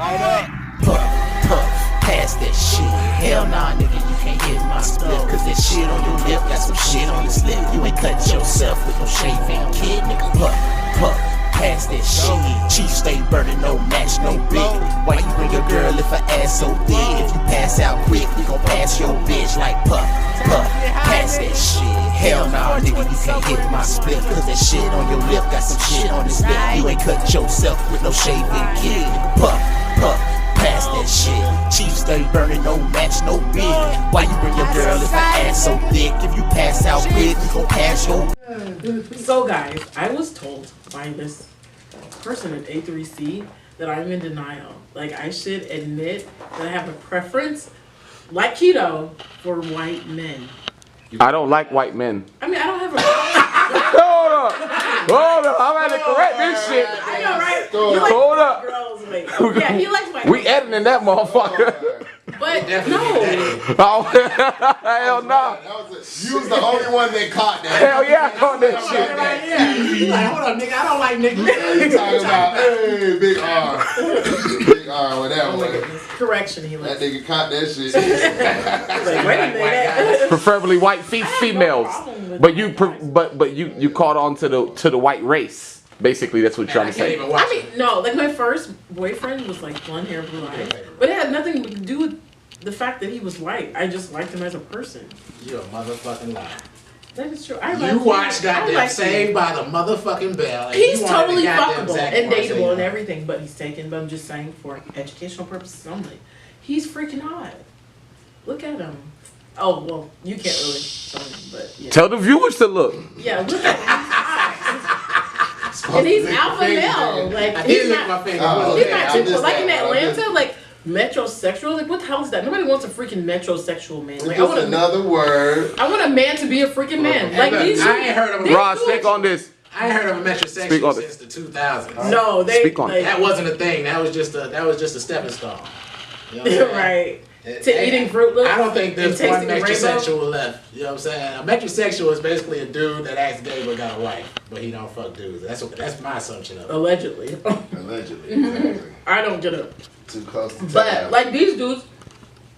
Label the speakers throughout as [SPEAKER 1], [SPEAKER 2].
[SPEAKER 1] Light up.
[SPEAKER 2] Puff, puff, pass that shit. Hell nah, nigga, you can't hit my split. Cause that shit on your lip got some shit on the slip. You ain't cut yourself with no shaving kid, nigga. Puff, puff, pass that shit. Chief stay burning, no match, no big. Why you bring your girl if her ass so thick? If you pass out quick, we gon' pass your bitch like puff, puff, pass that shit. Hell nah, nigga, you can't hit my split. Cause that shit on your lip got some shit on the slip. You ain't cut yourself with no shaving kid. Puff, puff, pass that shit. Chief stay burning, no match, no bid. Why you bring your girl if her ass so thick? If you pass out quick, we gon' pass your.
[SPEAKER 3] So guys, I was told by this person at A3C that I'm in denial. Like I should admit that I have a preference, like keto, for white men.
[SPEAKER 4] I don't like white men.
[SPEAKER 3] I mean, I don't have a
[SPEAKER 4] Hold up, I'm having to correct this shit.
[SPEAKER 3] I know, right?
[SPEAKER 4] Hold up.
[SPEAKER 3] Girls, like, yeah, he likes white
[SPEAKER 4] We
[SPEAKER 3] men.
[SPEAKER 4] editing that motherfucker.
[SPEAKER 3] But no.
[SPEAKER 4] Oh, hell no.
[SPEAKER 1] You was the only one that caught that.
[SPEAKER 4] Hell yeah, I caught that shit.
[SPEAKER 3] He's like, hold up, nigga, I don't like niggas.
[SPEAKER 1] You talking about, hey, big R. Big R, whatever.
[SPEAKER 3] Oh my goodness. Correction, he
[SPEAKER 1] That
[SPEAKER 3] likes.
[SPEAKER 1] nigga caught that shit.
[SPEAKER 3] Like, wait a minute.
[SPEAKER 4] Preferably white females, but you caught on to the white race. Basically, that's what you're trying to say.
[SPEAKER 3] I mean, no, like my first boyfriend was like blonde hair, blue eyes, but it had nothing to do with the fact that he was white. I just liked him as a person.
[SPEAKER 5] You're a motherfucking liar.
[SPEAKER 3] That is true.
[SPEAKER 5] You watched goddamn Saved by the motherfucking Bell. And
[SPEAKER 3] He's
[SPEAKER 5] you wanted
[SPEAKER 3] totally
[SPEAKER 5] the goddamn
[SPEAKER 3] fuckable
[SPEAKER 5] Zach
[SPEAKER 3] and
[SPEAKER 5] Morris
[SPEAKER 3] dateable and
[SPEAKER 5] anyway.
[SPEAKER 3] everything, but he's taken. But I'm just saying for educational purposes only. He's freaking hot. Look at him. Oh well, you can't really tell me, but yeah.
[SPEAKER 4] Tell the viewers to look.
[SPEAKER 3] Yeah, look at him. And he's alpha male. Like
[SPEAKER 5] I
[SPEAKER 3] he's
[SPEAKER 5] did lick
[SPEAKER 3] not.
[SPEAKER 5] my finger.
[SPEAKER 3] He's
[SPEAKER 1] Okay,
[SPEAKER 3] not
[SPEAKER 1] I'm
[SPEAKER 3] typical.
[SPEAKER 1] just
[SPEAKER 3] Like in
[SPEAKER 1] that, I'm
[SPEAKER 3] Atlanta,
[SPEAKER 1] just-
[SPEAKER 3] like metrosexual. Like what the hell is that? Nobody wants a freaking metrosexual man. Like I
[SPEAKER 1] Just
[SPEAKER 3] want
[SPEAKER 1] another word.
[SPEAKER 3] I want a man to be a freaking man. Like
[SPEAKER 5] Look,
[SPEAKER 3] these.
[SPEAKER 5] I ain't heard of a
[SPEAKER 4] Rod, speak on this.
[SPEAKER 5] I ain't heard of a
[SPEAKER 4] Speak
[SPEAKER 5] metrosexual
[SPEAKER 4] on
[SPEAKER 5] since the 2000s.
[SPEAKER 3] No, they.
[SPEAKER 4] Speak on it.
[SPEAKER 3] like,
[SPEAKER 5] That wasn't a thing. That was just a stepping stone. You know what I'm saying?
[SPEAKER 3] right. To eating Fruit Loops.
[SPEAKER 5] I don't think there's
[SPEAKER 3] and
[SPEAKER 5] one
[SPEAKER 3] tasting the rainbow.
[SPEAKER 5] metrosexual left. You know what I'm saying? A metrosexual is basically a dude that acts gay but got a wife, but he don't fuck dudes. That's my assumption of it.
[SPEAKER 3] Allegedly.
[SPEAKER 1] Allegedly. Exactly.
[SPEAKER 3] I don't get it.
[SPEAKER 1] Too close to
[SPEAKER 3] But
[SPEAKER 1] time.
[SPEAKER 3] like these dudes,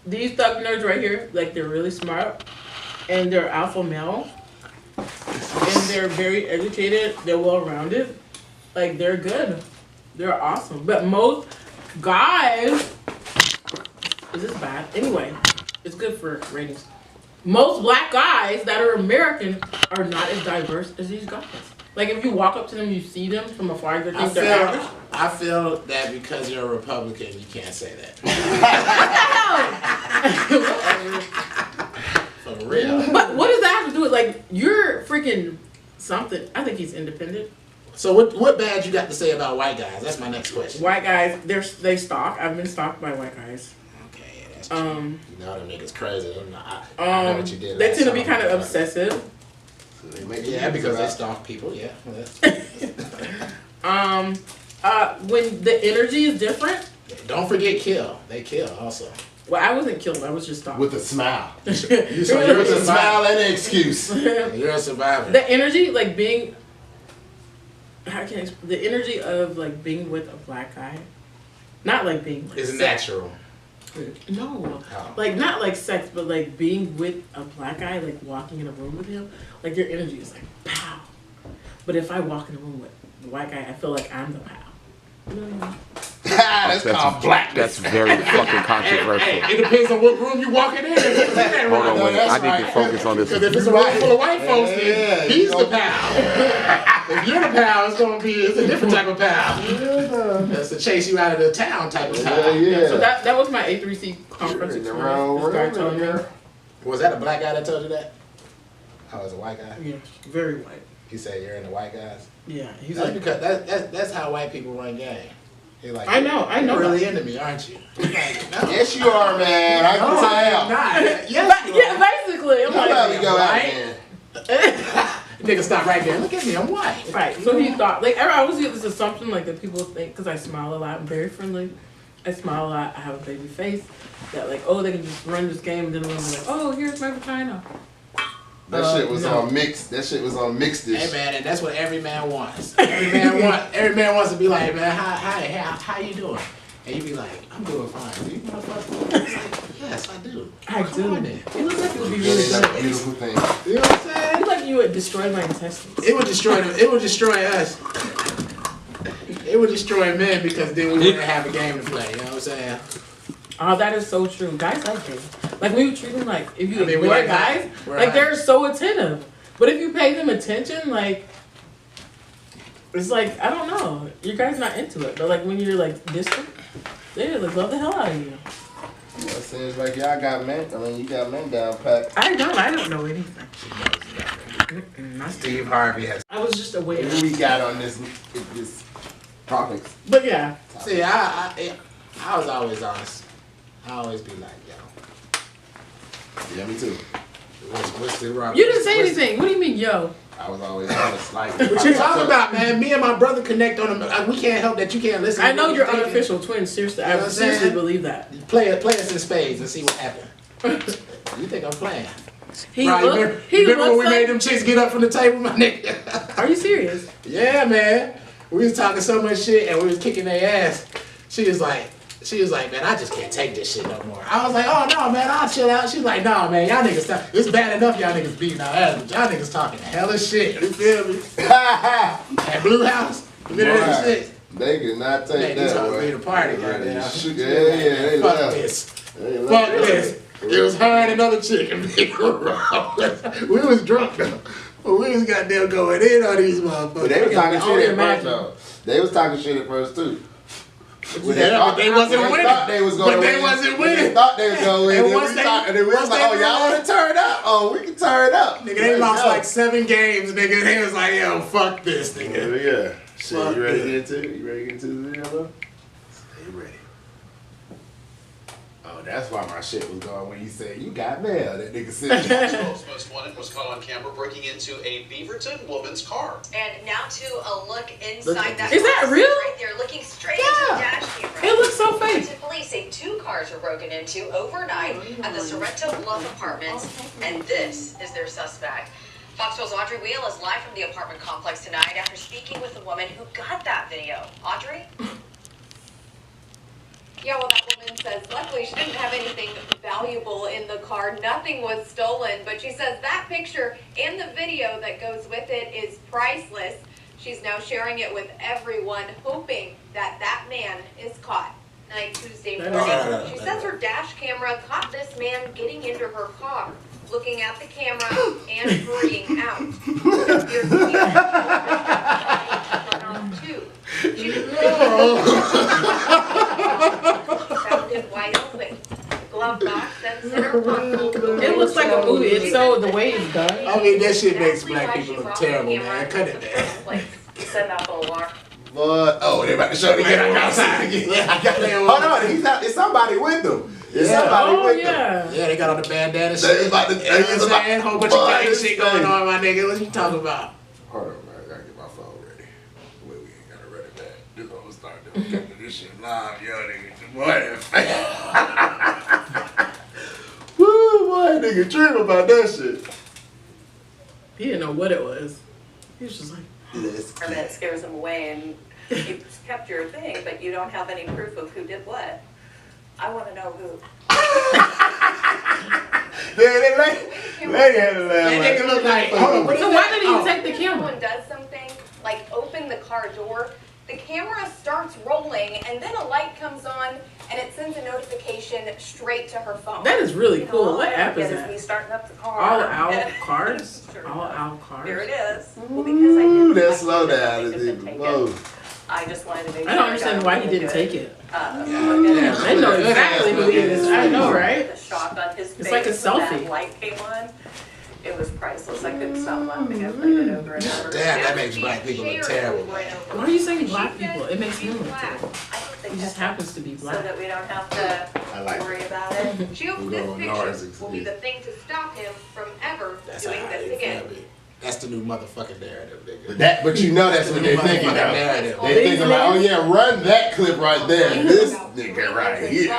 [SPEAKER 3] these thug nerds right here, like they're really smart and they're alpha male and they're very educated, they're well rounded. Like they're good. They're awesome. But most guys, is this bad? Anyway, it's good for ratings. Most black guys that are American are not as diverse as these guys. Like if you walk up to them, you see them from afar, you think they're average.
[SPEAKER 5] I feel that because you're a Republican, you can't say that. For real.
[SPEAKER 3] But what does that have to do with, like, you're freaking something? I think he's independent.
[SPEAKER 5] So what bad you got to say about white guys? That's my next question.
[SPEAKER 3] White guys, they stalk. I've been stalked by white guys.
[SPEAKER 5] Okay, yeah, that's true.
[SPEAKER 3] Um,
[SPEAKER 5] You know them niggas crazy. I know what you did.
[SPEAKER 3] they
[SPEAKER 5] last
[SPEAKER 3] tend to be
[SPEAKER 5] summer.
[SPEAKER 3] kind of obsessive.
[SPEAKER 1] So they make
[SPEAKER 5] Yeah,
[SPEAKER 1] music
[SPEAKER 5] because they
[SPEAKER 1] about-
[SPEAKER 5] stalk people. Yeah.
[SPEAKER 3] When the energy is different.
[SPEAKER 5] Don't forget kill. They kill also.
[SPEAKER 3] Well, I wasn't killed. I was just stalked.
[SPEAKER 1] With a smile.
[SPEAKER 5] So
[SPEAKER 1] With
[SPEAKER 5] you're
[SPEAKER 1] a
[SPEAKER 5] a
[SPEAKER 1] smile
[SPEAKER 5] survivor.
[SPEAKER 1] and an excuse.
[SPEAKER 5] You're a survivor.
[SPEAKER 3] The energy, like being. How can I explain? The energy of like being with a black guy, not like being like
[SPEAKER 5] It's
[SPEAKER 3] sex.
[SPEAKER 5] natural.
[SPEAKER 3] No,
[SPEAKER 5] Oh.
[SPEAKER 3] like not like sex, but like being with a black guy, like walking in a room with him, like your energy is like pow. But if I walk in a room with a white guy, I feel like I'm the pow. You know what I mean?
[SPEAKER 1] That's called blackness.
[SPEAKER 4] That's very fucking controversial.
[SPEAKER 5] Hey, it depends on what room you walking in.
[SPEAKER 4] Hold on, wait.
[SPEAKER 1] that's
[SPEAKER 4] I need
[SPEAKER 1] right.
[SPEAKER 4] to focus on this.
[SPEAKER 5] Because if it's a room full of white folks,
[SPEAKER 1] Yeah,
[SPEAKER 5] then he's
[SPEAKER 1] you
[SPEAKER 5] the
[SPEAKER 1] know.
[SPEAKER 5] pal. If you're the pal, it's a different type of pal. That's to chase you out of the town type of pal.
[SPEAKER 1] Yeah.
[SPEAKER 3] So that was my A3C conference
[SPEAKER 1] in the
[SPEAKER 3] experience.
[SPEAKER 1] wrong
[SPEAKER 3] This guy
[SPEAKER 1] room,
[SPEAKER 3] told me.
[SPEAKER 1] girl.
[SPEAKER 5] Was that a black guy that told you that? Oh, it was a white guy?
[SPEAKER 3] Yeah, very white.
[SPEAKER 5] He said you're in the white guys?
[SPEAKER 3] Yeah, he's
[SPEAKER 5] That's
[SPEAKER 3] like,
[SPEAKER 5] because that's how white people run game. They're like,
[SPEAKER 3] I know
[SPEAKER 5] You're really
[SPEAKER 3] that.
[SPEAKER 5] into me, aren't you? I'm like, no.
[SPEAKER 1] Yes, you are, man. I
[SPEAKER 5] No,
[SPEAKER 1] can
[SPEAKER 5] I'm
[SPEAKER 1] tell.
[SPEAKER 5] not. Yes, you
[SPEAKER 3] Yeah,
[SPEAKER 5] are.
[SPEAKER 3] basically, I'm
[SPEAKER 1] You let me
[SPEAKER 3] like,
[SPEAKER 1] go out
[SPEAKER 5] Right?
[SPEAKER 1] there.
[SPEAKER 5] Nigga, stop right there. Look at me, I'm white.
[SPEAKER 3] right. So he thought, like, I always get this assumption, like, that people think, because I smile a lot, I'm very friendly. I smile a lot, I have a baby face, that, like, oh, they can just run this game, and then they'll be like, oh, here's my vagina.
[SPEAKER 1] That shit was
[SPEAKER 3] no.
[SPEAKER 1] on mix. That shit was on mixed dish.
[SPEAKER 5] Hey man, and that's what every man wants. Every man wants to be like, man, how you doing? And you be like, I'm doing fine. Do you motherfucker? It's like, yes, I do.
[SPEAKER 3] I
[SPEAKER 5] Come
[SPEAKER 3] do.
[SPEAKER 5] on then.
[SPEAKER 3] It looks like it would be
[SPEAKER 1] Really,
[SPEAKER 3] really
[SPEAKER 1] that's a
[SPEAKER 3] good.
[SPEAKER 1] beautiful thing.
[SPEAKER 5] You know what I'm saying?
[SPEAKER 3] I feel like you would destroy my intestines.
[SPEAKER 5] It would destroy them. It would destroy us. It would destroy men because then we wouldn't have a game to play. You know what I'm saying?
[SPEAKER 3] Oh, that is so true. Guys like gays. Like when you treat them like, if you
[SPEAKER 5] I mean,
[SPEAKER 3] ignore
[SPEAKER 5] we're
[SPEAKER 3] guys,
[SPEAKER 5] we're
[SPEAKER 3] like
[SPEAKER 5] like-
[SPEAKER 3] they're so attentive. But if you pay them attention, like, it's like, I don't know. Your guy's not into it. But like when you're like distant, they like love the hell out of you.
[SPEAKER 1] You know, it seems like y'all got men. I mean, you got men down pat.
[SPEAKER 3] I don't know anything.
[SPEAKER 5] Steve Harvey has.
[SPEAKER 3] I was just aware.
[SPEAKER 1] Who we got on this topics?
[SPEAKER 3] But yeah.
[SPEAKER 5] See, I was always honest. I always be like, yo,
[SPEAKER 1] Yeah, me too.
[SPEAKER 5] what's the wrong?
[SPEAKER 3] You didn't say anything. What do you mean, yo?
[SPEAKER 1] I was always honest. Like,
[SPEAKER 5] What you talking about, man? Me and my brother connect on them. We can't help that you can't listen.
[SPEAKER 3] I know
[SPEAKER 5] what
[SPEAKER 3] you're
[SPEAKER 5] thinking.
[SPEAKER 3] unofficial twins. Seriously,
[SPEAKER 5] You know
[SPEAKER 3] I
[SPEAKER 5] what I'm
[SPEAKER 3] seriously
[SPEAKER 5] saying?
[SPEAKER 3] believe that.
[SPEAKER 5] Play us in spades and see what happens. You think I'm playing?
[SPEAKER 3] He
[SPEAKER 5] Right,
[SPEAKER 3] look,
[SPEAKER 5] remember,
[SPEAKER 3] he
[SPEAKER 5] remember when
[SPEAKER 3] looks
[SPEAKER 5] we made
[SPEAKER 3] like.
[SPEAKER 5] them chicks get up from the table, my nigga?
[SPEAKER 3] Are you serious?
[SPEAKER 5] Yeah, man. We was talking so much shit and we was kicking their ass. She was like, man, I just can't take this shit no more. I was like, oh no, man, I'll chill out. She's like, no, man, y'all niggas talk. It's bad enough y'all niggas beating our ass, but y'all niggas talking hella shit. You feel me? At Blue House, the middle of the shit.
[SPEAKER 1] They could not take
[SPEAKER 5] Man,
[SPEAKER 1] that.
[SPEAKER 5] talking
[SPEAKER 1] boy.
[SPEAKER 5] to the party,
[SPEAKER 1] They
[SPEAKER 5] goddamn.
[SPEAKER 1] yeah, they
[SPEAKER 5] Fuck
[SPEAKER 1] left.
[SPEAKER 5] this.
[SPEAKER 1] They
[SPEAKER 5] Fuck
[SPEAKER 1] left.
[SPEAKER 5] this. It was her and another chick and me. We was drunk though. But we was goddamn going in on these motherfuckers.
[SPEAKER 1] But they was talking
[SPEAKER 3] I only
[SPEAKER 1] shit at first
[SPEAKER 3] imagine.
[SPEAKER 1] though. They was talking shit at first too. When
[SPEAKER 5] Yeah, but they wasn't winning.
[SPEAKER 1] thought they was gonna
[SPEAKER 5] But they
[SPEAKER 1] win.
[SPEAKER 5] wasn't
[SPEAKER 1] When
[SPEAKER 5] winning.
[SPEAKER 1] They thought they was gonna win.
[SPEAKER 5] And
[SPEAKER 1] Then
[SPEAKER 5] once
[SPEAKER 1] we
[SPEAKER 5] they-
[SPEAKER 1] talked, and then we was
[SPEAKER 5] once
[SPEAKER 1] like,
[SPEAKER 5] they
[SPEAKER 1] oh, y'all
[SPEAKER 5] won-
[SPEAKER 1] want to turn up? Oh, we can turn up.
[SPEAKER 5] Nigga, they lost
[SPEAKER 1] Yo.
[SPEAKER 5] like 7 games, nigga. And they was like, yo, fuck this, nigga.
[SPEAKER 1] Yeah. Shit,
[SPEAKER 5] Fuck
[SPEAKER 1] you ready to
[SPEAKER 5] this.
[SPEAKER 1] get into it? You ready to get into the video, bro? You ready? Oh, that's why my shit was going when you said, you got mail. That nigga said.
[SPEAKER 6] World's most wanted was caught on camera breaking into a Beaverton woman's car.
[SPEAKER 7] And now to a look inside that
[SPEAKER 3] Is that
[SPEAKER 7] car
[SPEAKER 3] real?
[SPEAKER 7] right there, looking straight into
[SPEAKER 3] Yeah.
[SPEAKER 7] the dash camera.
[SPEAKER 3] It looks so fake.
[SPEAKER 7] Beaverton police say 2 cars were broken into overnight at the Sorrento Bluff Apartments, and this is their suspect. Foxville's Audrey Wheel is live from the apartment complex tonight after speaking with the woman who got that video. Audrey?
[SPEAKER 8] Yeah, well, that woman says luckily she didn't have anything valuable in the car. Nothing was stolen, but she says that picture and the video that goes with it is priceless. She's now sharing it with everyone, hoping that that man is caught. Night Tuesday morning, she says her dash camera caught this man getting into her car, looking at the camera and hurrying out. It appears to be too. She found it wide open. Glove box and center console.
[SPEAKER 3] It looks like a movie. It's so the way it's done.
[SPEAKER 5] I mean, that shit makes
[SPEAKER 8] Exactly
[SPEAKER 5] black
[SPEAKER 8] why
[SPEAKER 5] people
[SPEAKER 8] she
[SPEAKER 5] look
[SPEAKER 8] brought the
[SPEAKER 5] terrible,
[SPEAKER 8] camera
[SPEAKER 5] man. Cut
[SPEAKER 8] in
[SPEAKER 5] it,
[SPEAKER 8] the
[SPEAKER 5] man.
[SPEAKER 8] first place. Set off the alarm.
[SPEAKER 1] But, oh, they about to show the
[SPEAKER 5] Yeah,
[SPEAKER 1] game outside again. Hold on, he's not, it's somebody with them. It's somebody
[SPEAKER 3] Oh
[SPEAKER 1] with them.
[SPEAKER 3] yeah.
[SPEAKER 5] Yeah, they got on the bandana
[SPEAKER 1] They
[SPEAKER 5] shit.
[SPEAKER 1] about to-
[SPEAKER 5] You know what I'm saying? Whole bunch of
[SPEAKER 1] Boy,
[SPEAKER 5] gang
[SPEAKER 1] this
[SPEAKER 5] shit going
[SPEAKER 1] thing.
[SPEAKER 5] on, my nigga. What you talking about?
[SPEAKER 1] Hold on, man. I gotta get my phone ready. Wait, we ain't gotta ready that. This gonna start doing getting this shit live, yo, nigga. Boy, that woo, boy, nigga, dream about that shit.
[SPEAKER 3] He didn't know what it was. He was just like,
[SPEAKER 8] And that scares them away, and you kept your thing, but you don't have any proof of who did what. I want to know who.
[SPEAKER 1] They had to laugh.
[SPEAKER 5] That nigga look like, hold on, what is
[SPEAKER 3] so
[SPEAKER 5] that?
[SPEAKER 3] why did he
[SPEAKER 5] Oh.
[SPEAKER 3] take the camera?
[SPEAKER 8] Someone does something, like open the car door, the camera starts rolling, and then a light comes on, and it sends a notification straight to her phone.
[SPEAKER 3] That is really
[SPEAKER 8] You know,
[SPEAKER 3] cool.
[SPEAKER 8] all
[SPEAKER 3] What
[SPEAKER 8] I
[SPEAKER 3] app is
[SPEAKER 8] get
[SPEAKER 3] that?
[SPEAKER 8] me starting up the car.
[SPEAKER 3] All Owl Cards?
[SPEAKER 8] Sure.
[SPEAKER 3] All Owl Cards?
[SPEAKER 8] Here it is. Well, because I
[SPEAKER 1] Ooh,
[SPEAKER 8] didn't
[SPEAKER 1] that
[SPEAKER 8] like
[SPEAKER 1] slow
[SPEAKER 8] it,
[SPEAKER 1] down
[SPEAKER 8] I
[SPEAKER 1] is
[SPEAKER 8] couldn't
[SPEAKER 1] even
[SPEAKER 8] take
[SPEAKER 1] low.
[SPEAKER 8] it. I just wanted to make
[SPEAKER 3] I don't understand why he didn't take it.
[SPEAKER 5] Yeah.
[SPEAKER 3] I know exactly who he is. I know, right?
[SPEAKER 8] The shock on his face.
[SPEAKER 3] It's like a
[SPEAKER 8] when
[SPEAKER 3] selfie.
[SPEAKER 8] That light came on. It was priceless. I couldn't stop laughing. I played it over and over.
[SPEAKER 5] Damn, that makes black people look terrible.
[SPEAKER 3] Why are you saying black people? It makes him look terrible. He just happens to be
[SPEAKER 8] So
[SPEAKER 3] black.
[SPEAKER 8] that we don't have to
[SPEAKER 1] I like
[SPEAKER 8] worry about it. She hopes
[SPEAKER 1] We're
[SPEAKER 8] this
[SPEAKER 1] going
[SPEAKER 8] picture
[SPEAKER 1] Norris,
[SPEAKER 8] will be the thing to stop him from ever
[SPEAKER 5] That's
[SPEAKER 8] doing
[SPEAKER 5] how
[SPEAKER 8] this
[SPEAKER 5] they
[SPEAKER 8] again.
[SPEAKER 5] feel me. That's the new motherfucking narrative, nigga.
[SPEAKER 1] But you know that's what they're thinking
[SPEAKER 5] Motherfucking
[SPEAKER 1] of.
[SPEAKER 5] narrative.
[SPEAKER 1] They're thinking like, oh yeah, run that clip right there. This nigga right here.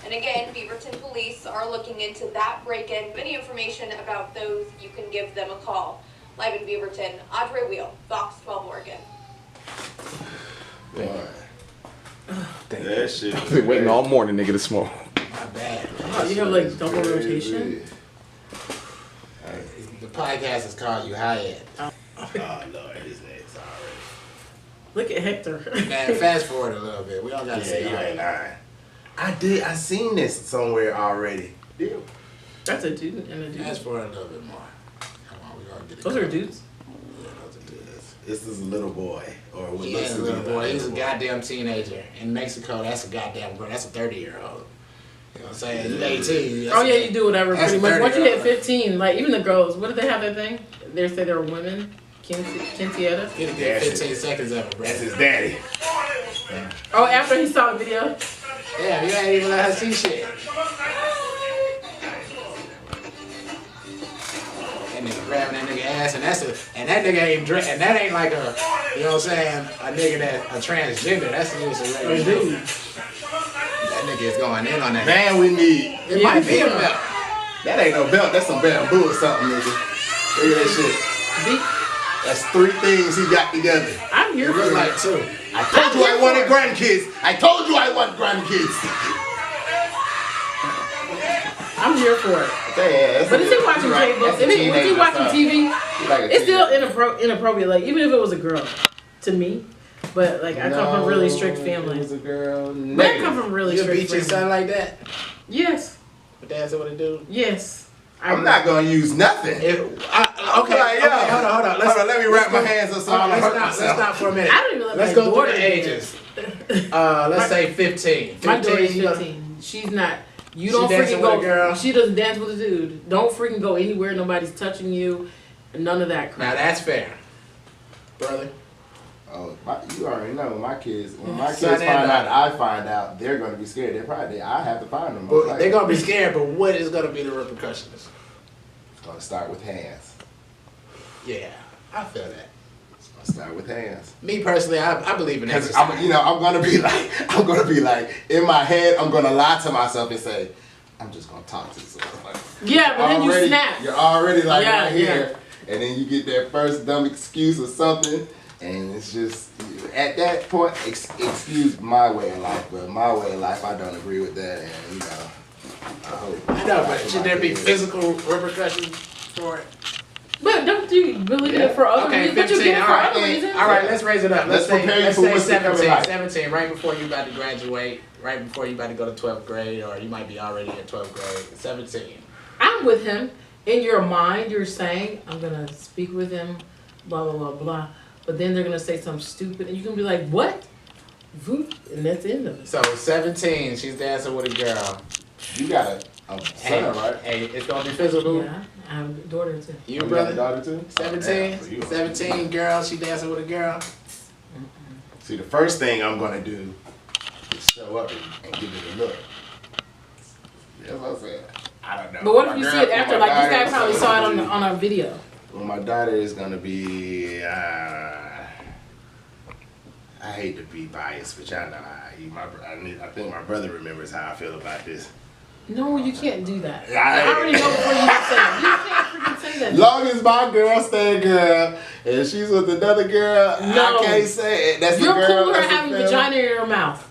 [SPEAKER 8] And again, Beaverton police are looking into that break-in. Any information about those, you can give them a call. Live in Beaverton, Audrey Wheel, Fox 12 Oregon.
[SPEAKER 1] Boy. That shit.
[SPEAKER 4] I've been waiting all morning, nigga, to smoke.
[SPEAKER 5] My bad.
[SPEAKER 3] Oh, you have like double rotation?
[SPEAKER 5] The podcast is called UHIGHYET.
[SPEAKER 1] Oh Lord, his name's already.
[SPEAKER 3] Look at Hector.
[SPEAKER 5] Man, fast forward a little bit. We don't gotta say
[SPEAKER 1] you
[SPEAKER 5] all
[SPEAKER 1] ain't
[SPEAKER 5] that.
[SPEAKER 1] lying. I seen this somewhere already. Deal.
[SPEAKER 3] That's a dude and a dude.
[SPEAKER 5] Fast forward a little bit more. Come on, we gonna get it.
[SPEAKER 3] Those are dudes.
[SPEAKER 5] Yeah, those are dudes.
[SPEAKER 1] This is a little boy, or what
[SPEAKER 5] He
[SPEAKER 1] looks
[SPEAKER 5] is
[SPEAKER 1] to
[SPEAKER 5] a
[SPEAKER 1] be
[SPEAKER 5] little boy. He's a
[SPEAKER 1] boy.
[SPEAKER 5] goddamn teenager. In Mexico, that's a goddamn girl. That's a 30-year-old. You know what I'm saying? You 18.
[SPEAKER 3] Oh yeah, you do whatever
[SPEAKER 5] that's
[SPEAKER 3] pretty
[SPEAKER 5] a
[SPEAKER 3] much. Once you hit
[SPEAKER 5] 30-year-old.
[SPEAKER 3] 15, like even the girls, what do they have that thing? They say they're women. Quintietta.
[SPEAKER 5] Get a good 15 seconds of it, bro.
[SPEAKER 1] That's his daddy.
[SPEAKER 3] Oh, after he saw the video.
[SPEAKER 5] Yeah, you ain't even let her see shit. That nigga grabbing that nigga ass, and that nigga ain't and that ain't like a, you know what I'm saying, a nigga that a transgender. That's just a regular dude. That nigga is going in on that.
[SPEAKER 1] Man, we need.
[SPEAKER 5] It might be a belt.
[SPEAKER 1] That ain't no belt. That's some bamboo or something, nigga. Look at that shit. That's 3 things he got together.
[SPEAKER 3] I'm here
[SPEAKER 5] It
[SPEAKER 3] for
[SPEAKER 5] look
[SPEAKER 3] it.
[SPEAKER 5] like 2.
[SPEAKER 1] I told you I wanted grandkids. I told you I want grandkids.
[SPEAKER 3] I'm here for it.
[SPEAKER 1] Yeah,
[SPEAKER 3] But is he watching cable? Was he watching TV? It's still inappropriate. Like even if it was a girl, to me. But like I come from really strict
[SPEAKER 1] It
[SPEAKER 3] families.
[SPEAKER 1] was a girl.
[SPEAKER 3] But I come from really
[SPEAKER 5] You
[SPEAKER 3] strict
[SPEAKER 5] beat your
[SPEAKER 3] families.
[SPEAKER 5] son like that?
[SPEAKER 3] Yes.
[SPEAKER 5] But that's what it do?
[SPEAKER 3] Yes.
[SPEAKER 1] I'm not gonna use nothing.
[SPEAKER 5] Okay,
[SPEAKER 1] Like,
[SPEAKER 5] hold on.
[SPEAKER 1] Hold on, let me wrap my hands up so I don't hurt
[SPEAKER 5] Let's
[SPEAKER 1] myself.
[SPEAKER 5] stop for a minute.
[SPEAKER 3] I don't even let
[SPEAKER 5] Let's
[SPEAKER 3] my
[SPEAKER 5] go through
[SPEAKER 3] daughter
[SPEAKER 5] the
[SPEAKER 3] dance.
[SPEAKER 5] ages. Let's say 15.
[SPEAKER 3] My daughter's
[SPEAKER 5] 15.
[SPEAKER 3] 15. She's not. You
[SPEAKER 5] She
[SPEAKER 3] don't
[SPEAKER 5] dancing
[SPEAKER 3] freaking
[SPEAKER 5] with
[SPEAKER 3] go.
[SPEAKER 5] a girl?
[SPEAKER 3] She doesn't dance with a dude. Don't freaking go anywhere. Nobody's touching you. None of that
[SPEAKER 5] Now
[SPEAKER 3] crap.
[SPEAKER 5] that's fair, brother.
[SPEAKER 1] Oh, you already know my kids. When my kids
[SPEAKER 5] Son
[SPEAKER 1] find
[SPEAKER 5] and
[SPEAKER 1] out,
[SPEAKER 5] daughter.
[SPEAKER 1] I find out, they're gonna be scared. I have to find them.
[SPEAKER 5] But they're gonna be scared. But what is gonna be the repercussions?
[SPEAKER 1] It's gonna start with hands.
[SPEAKER 5] Yeah, I feel that.
[SPEAKER 1] It's gonna start with hands.
[SPEAKER 5] Me personally, I believe in
[SPEAKER 1] Because
[SPEAKER 5] exercise.
[SPEAKER 1] I'm gonna be like, in my head, I'm gonna lie to myself and say, I'm just gonna talk to someone. Like,
[SPEAKER 3] Yeah, but then you snap.
[SPEAKER 1] You're already like
[SPEAKER 3] Yeah,
[SPEAKER 1] right here, and then you get that first dumb excuse or something, and it's just at that point, excuse my way of life, but my way of life, I don't agree with that, and you know, I hope.
[SPEAKER 5] I know, but should there be physical repercussions for it?
[SPEAKER 3] But don't you believe it for other
[SPEAKER 5] Okay,
[SPEAKER 3] reasons? But you
[SPEAKER 5] 15,
[SPEAKER 3] get it for
[SPEAKER 5] alright.
[SPEAKER 3] other reasons.
[SPEAKER 5] All right, let's raise it up.
[SPEAKER 1] Let's prepare you for what's to come in
[SPEAKER 5] 17,
[SPEAKER 1] life.
[SPEAKER 5] 17, right before you about to graduate, right before you about to go to 12th grade, or you might be already in 12th grade. 17.
[SPEAKER 3] I'm with him. In your mind, you're saying, I'm going to speak with him, blah, blah, blah, blah. But then they're going to say something stupid, and you're going to be like, what? Voop, and that's the end of it.
[SPEAKER 5] So 17, she's dancing with a girl.
[SPEAKER 1] You got a son, right?
[SPEAKER 5] Hey, it's gonna be physical.
[SPEAKER 3] Yeah, I have a daughter too.
[SPEAKER 5] You
[SPEAKER 1] You got a
[SPEAKER 5] brother?
[SPEAKER 1] daughter too?
[SPEAKER 5] 17,
[SPEAKER 1] So you-
[SPEAKER 5] 17 girl, she dancing with a girl.
[SPEAKER 1] See, the first thing I'm gonna do is show up and give it a look. That's what I'm saying. I don't know.
[SPEAKER 3] But what if
[SPEAKER 1] My
[SPEAKER 3] you
[SPEAKER 1] girl-
[SPEAKER 3] see it after?
[SPEAKER 1] my
[SPEAKER 3] Like this guy
[SPEAKER 1] daughter
[SPEAKER 3] probably
[SPEAKER 1] is
[SPEAKER 3] saw it
[SPEAKER 1] gonna
[SPEAKER 3] on a video.
[SPEAKER 1] Well, my daughter is gonna be. I hate to be biased, but y'all know I think my brother remembers how I feel about this.
[SPEAKER 3] No, you can't do that.
[SPEAKER 1] Yeah,
[SPEAKER 3] I already know before you say it. You can't freaking say that.
[SPEAKER 1] Long as my girl stay a girl and she's with another girl,
[SPEAKER 3] No.
[SPEAKER 1] I can't say it. That's
[SPEAKER 3] You're
[SPEAKER 1] the girl.
[SPEAKER 3] cool with her
[SPEAKER 1] that's the
[SPEAKER 3] having
[SPEAKER 1] family.
[SPEAKER 3] vagina in her mouth.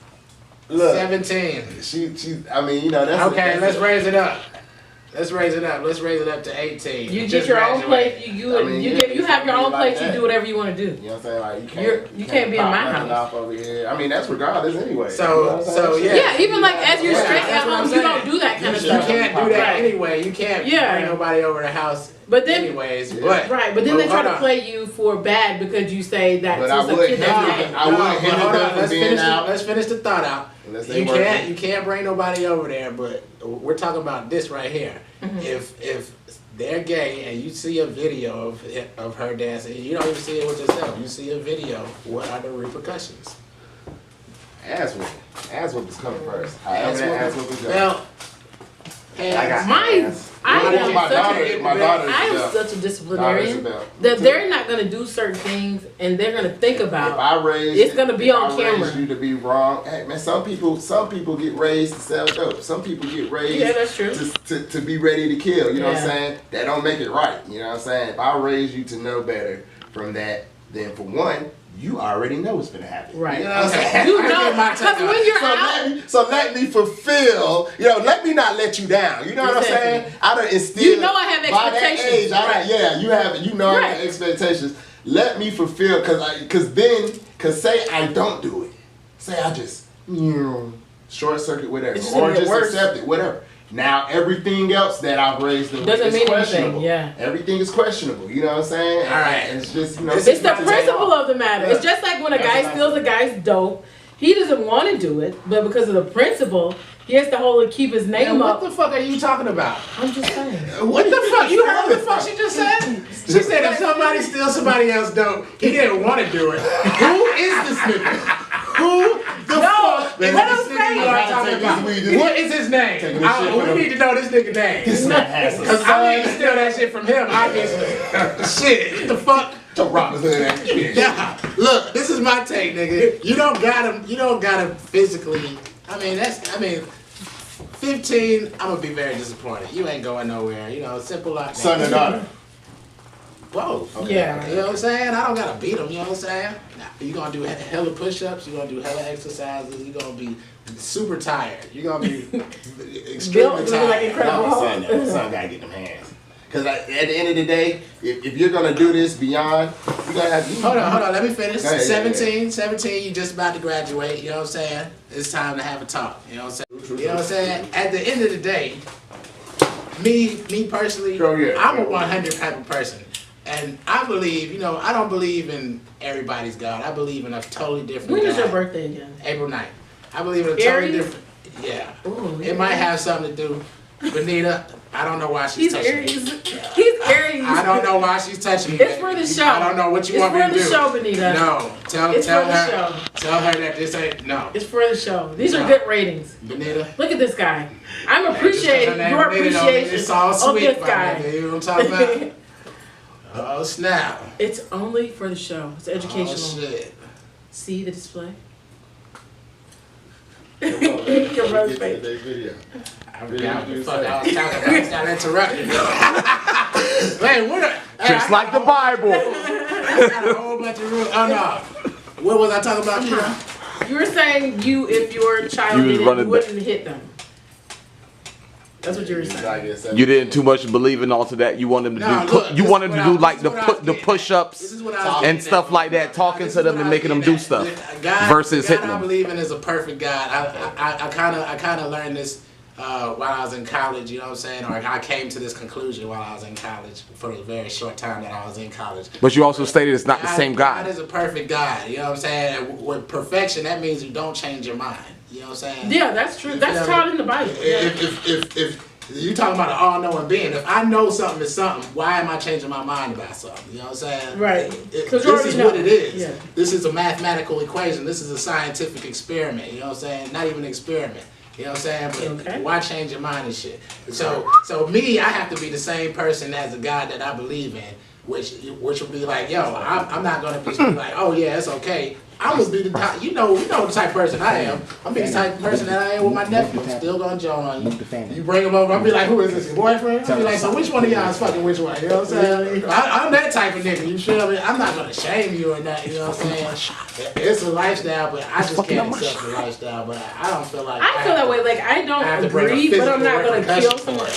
[SPEAKER 1] Look,
[SPEAKER 5] 17.
[SPEAKER 1] she. I mean, you know, that's
[SPEAKER 5] Okay,
[SPEAKER 1] that's
[SPEAKER 5] let's raise it up. Let's raise it up. Let's raise it up to 18.
[SPEAKER 3] You
[SPEAKER 5] Just
[SPEAKER 3] get your own
[SPEAKER 5] graduate.
[SPEAKER 3] place.
[SPEAKER 1] I mean, yeah,
[SPEAKER 3] You have your
[SPEAKER 1] it's
[SPEAKER 3] own
[SPEAKER 1] like
[SPEAKER 3] place. You
[SPEAKER 1] that.
[SPEAKER 3] do whatever you want to do.
[SPEAKER 1] You know what I'm saying? Like
[SPEAKER 3] You can't be in
[SPEAKER 1] pop
[SPEAKER 3] my
[SPEAKER 1] nothing
[SPEAKER 3] house.
[SPEAKER 1] off over here. I mean, that's regardless anyway.
[SPEAKER 5] So-
[SPEAKER 1] You know what I'm
[SPEAKER 5] so,
[SPEAKER 1] saying?
[SPEAKER 5] yeah.
[SPEAKER 3] Yeah, even like as you're
[SPEAKER 5] Yeah,
[SPEAKER 3] straight
[SPEAKER 5] that's
[SPEAKER 3] at
[SPEAKER 5] what I'm
[SPEAKER 3] home, you
[SPEAKER 5] saying.
[SPEAKER 3] don't do that kind of
[SPEAKER 1] You
[SPEAKER 5] You
[SPEAKER 3] stuff.
[SPEAKER 5] can't do that
[SPEAKER 3] Right.
[SPEAKER 5] anyway. You can't
[SPEAKER 3] Yeah.
[SPEAKER 5] bring nobody over the house
[SPEAKER 3] But then-
[SPEAKER 5] anyways.
[SPEAKER 1] Yeah.
[SPEAKER 5] But
[SPEAKER 3] Right, but then they try
[SPEAKER 5] hold
[SPEAKER 3] to
[SPEAKER 5] on.
[SPEAKER 3] play you for bad because you say that
[SPEAKER 1] But
[SPEAKER 3] since
[SPEAKER 1] I
[SPEAKER 3] a
[SPEAKER 1] would
[SPEAKER 3] kid
[SPEAKER 1] handle
[SPEAKER 3] that's
[SPEAKER 1] it.
[SPEAKER 3] gay.
[SPEAKER 1] I wouldn't
[SPEAKER 5] but
[SPEAKER 1] hinder
[SPEAKER 5] hold
[SPEAKER 1] them
[SPEAKER 5] on.
[SPEAKER 1] from
[SPEAKER 5] Let's
[SPEAKER 1] being
[SPEAKER 5] finish
[SPEAKER 1] out.
[SPEAKER 5] let's finish the thought out.
[SPEAKER 1] Unless they
[SPEAKER 5] You can't bring nobody over there. But we're talking about this right here. If they're gay and you see a video of her dancing, you don't even see it with yourself. You see a video. What are the repercussions?
[SPEAKER 1] Ass whooping is coming first. However that ass whooping goes.
[SPEAKER 5] Well,
[SPEAKER 1] I got
[SPEAKER 3] Mine,
[SPEAKER 1] ass.
[SPEAKER 3] I
[SPEAKER 1] Well,
[SPEAKER 3] am
[SPEAKER 1] my
[SPEAKER 3] such
[SPEAKER 1] daughter,
[SPEAKER 3] a,
[SPEAKER 1] my daughter's
[SPEAKER 3] I am
[SPEAKER 1] belt.
[SPEAKER 3] such a
[SPEAKER 1] Daughter's
[SPEAKER 3] disciplinarian
[SPEAKER 1] a belt.
[SPEAKER 3] that they're not going to do certain things and they're going to think
[SPEAKER 1] If
[SPEAKER 3] about.
[SPEAKER 1] I raise,
[SPEAKER 3] It's gonna be
[SPEAKER 1] if
[SPEAKER 3] on
[SPEAKER 1] I
[SPEAKER 3] camera.
[SPEAKER 1] raise you to be wrong. Hey man, some people get raised to sell dope. Some people get raised
[SPEAKER 3] Yeah, that's true.
[SPEAKER 1] to be ready to kill. You know what I'm
[SPEAKER 3] Yeah.
[SPEAKER 1] saying? That don't make it right. You know what I'm saying? If I raise you to know better from that, then for one, you already know what's gonna happen.
[SPEAKER 3] Right.
[SPEAKER 1] You know what I'm saying?
[SPEAKER 3] You know, because when you're out,
[SPEAKER 1] So let me fulfill, let me not let you down. You know what I'm saying? I done instilled.
[SPEAKER 3] You know I have expectations.
[SPEAKER 1] By that age, I have expectations. Let me fulfill, cause say I don't do it. Say I just, short circuit, whatever. Or just accept it, whatever. Now everything else that I've raised them
[SPEAKER 3] doesn't mean
[SPEAKER 1] questionable.
[SPEAKER 3] anything. Yeah.
[SPEAKER 1] Everything is questionable. You know what I'm saying?
[SPEAKER 5] All right.
[SPEAKER 1] And it's just,
[SPEAKER 3] It's the principle of the matter. It's just like when a guy steals a guy's dope. He doesn't want to do it, but because of the principle, he has to hold and keep his name up.
[SPEAKER 5] What the fuck are you talking about?
[SPEAKER 3] I'm just saying.
[SPEAKER 5] What the fuck? You heard what the fuck she just said? She said if somebody steals somebody else's dope, he didn't want to do it. Who is this nigga? Who the fuck is this nigga you are talking about? What is his name? We need to know this nigga name. Because I need to steal that shit from him, obviously. Shit, what the fuck? Yeah. Look, this is my take, nigga. You don't gotta physically. 15, I'm gonna be very disappointed. You ain't going nowhere. Simple like that.
[SPEAKER 1] Son or daughter?
[SPEAKER 5] Both.
[SPEAKER 3] Okay. Yeah.
[SPEAKER 5] You know what I'm saying? I don't gotta beat them, you know what I'm saying? You're gonna do hella push-ups, you're gonna do hella exercises, you're gonna be super tired. You're gonna be extremely tired.
[SPEAKER 3] Like Incredible Hulk.
[SPEAKER 1] Son gotta get them hands. Because at the end of the day, if you're going to do this beyond, you're going to have to...
[SPEAKER 5] Hold on, let me finish.
[SPEAKER 1] Ahead,
[SPEAKER 5] 17, you just about to graduate, you know what I'm saying? It's time to have a talk, you know what I'm saying? You know what I'm saying? At the end of the day, me personally, I'm a 100 type of person. And I believe, I don't believe in everybody's God. I believe in a totally different
[SPEAKER 3] When
[SPEAKER 5] God.
[SPEAKER 3] is your birthday again?
[SPEAKER 5] April 9th. I believe in a totally different... Yeah.
[SPEAKER 3] Ooh,
[SPEAKER 5] it might have something to do. Benita, I don't know why she's touching me.
[SPEAKER 3] He's Aries.
[SPEAKER 5] I don't know why she's touching me.
[SPEAKER 3] It's for the show.
[SPEAKER 5] I don't know what you want me to do.
[SPEAKER 3] It's for the show, Benita.
[SPEAKER 5] No. Tell her that this ain't, no.
[SPEAKER 3] It's for the show. These are good ratings.
[SPEAKER 5] Benita.
[SPEAKER 3] Look at this guy. I'm appreciating your appreciation
[SPEAKER 5] it's all sweet,
[SPEAKER 3] of this guy.
[SPEAKER 5] Nigga, you know what I'm talking about? Oh, snap.
[SPEAKER 3] It's only for the show. It's educational.
[SPEAKER 5] Oh, shit.
[SPEAKER 3] See the display?
[SPEAKER 1] Your brother's face. Video.
[SPEAKER 5] I was talking about. I got interrupted. Wait,
[SPEAKER 4] just like the Bible.
[SPEAKER 5] I got a whole bunch of rules. Oh, no. What was I talking about here?
[SPEAKER 3] You were saying if your child did it, you wouldn't hit them. That's what you were saying.
[SPEAKER 4] You didn't too much believe in all to that. You want them to do. You wanted to do like the push-ups and stuff like that, talking to them and making them do stuff versus hitting them.
[SPEAKER 5] I believe in is a perfect God. I kind of learned this while I was in college. You know what I'm saying? Or I came to this conclusion while I was in college for the very short time that I was in college.
[SPEAKER 4] But you also stated it's not the same God.
[SPEAKER 5] God is a perfect God. You know what I'm saying? With perfection, that means you don't change your mind. You know what I'm saying?
[SPEAKER 3] Yeah, that's true. That's taught in the Bible.
[SPEAKER 5] If you talking about an all-knowing being, if I know something is something, why am I changing my mind about something? You know what I'm saying?
[SPEAKER 3] Right.
[SPEAKER 5] This is what it is. Yeah. This is a mathematical equation. This is a scientific experiment. You know what I'm saying? Not even an experiment. You know what I'm saying? But why change your mind and shit? So me, I have to be the same person as the God that I believe in, which would be like, yo, I'm not gonna be like, oh yeah, it's okay. I'm gonna be the type, you know the type of person I am. I'm be the type of person that I am with my nephew. I'm still gonna join on you. You bring him over, I'll be like, who is this, your boyfriend? I'll be like, so which one of y'all is fucking which one? You know what I'm saying? I'm that type of nigga, you feel me? I'm not gonna shame you or nothing, you know what I'm saying? It's a lifestyle, but I just can't accept the lifestyle, but I don't feel like
[SPEAKER 3] I feel that way, like I don't agree, but I'm not gonna kill someone.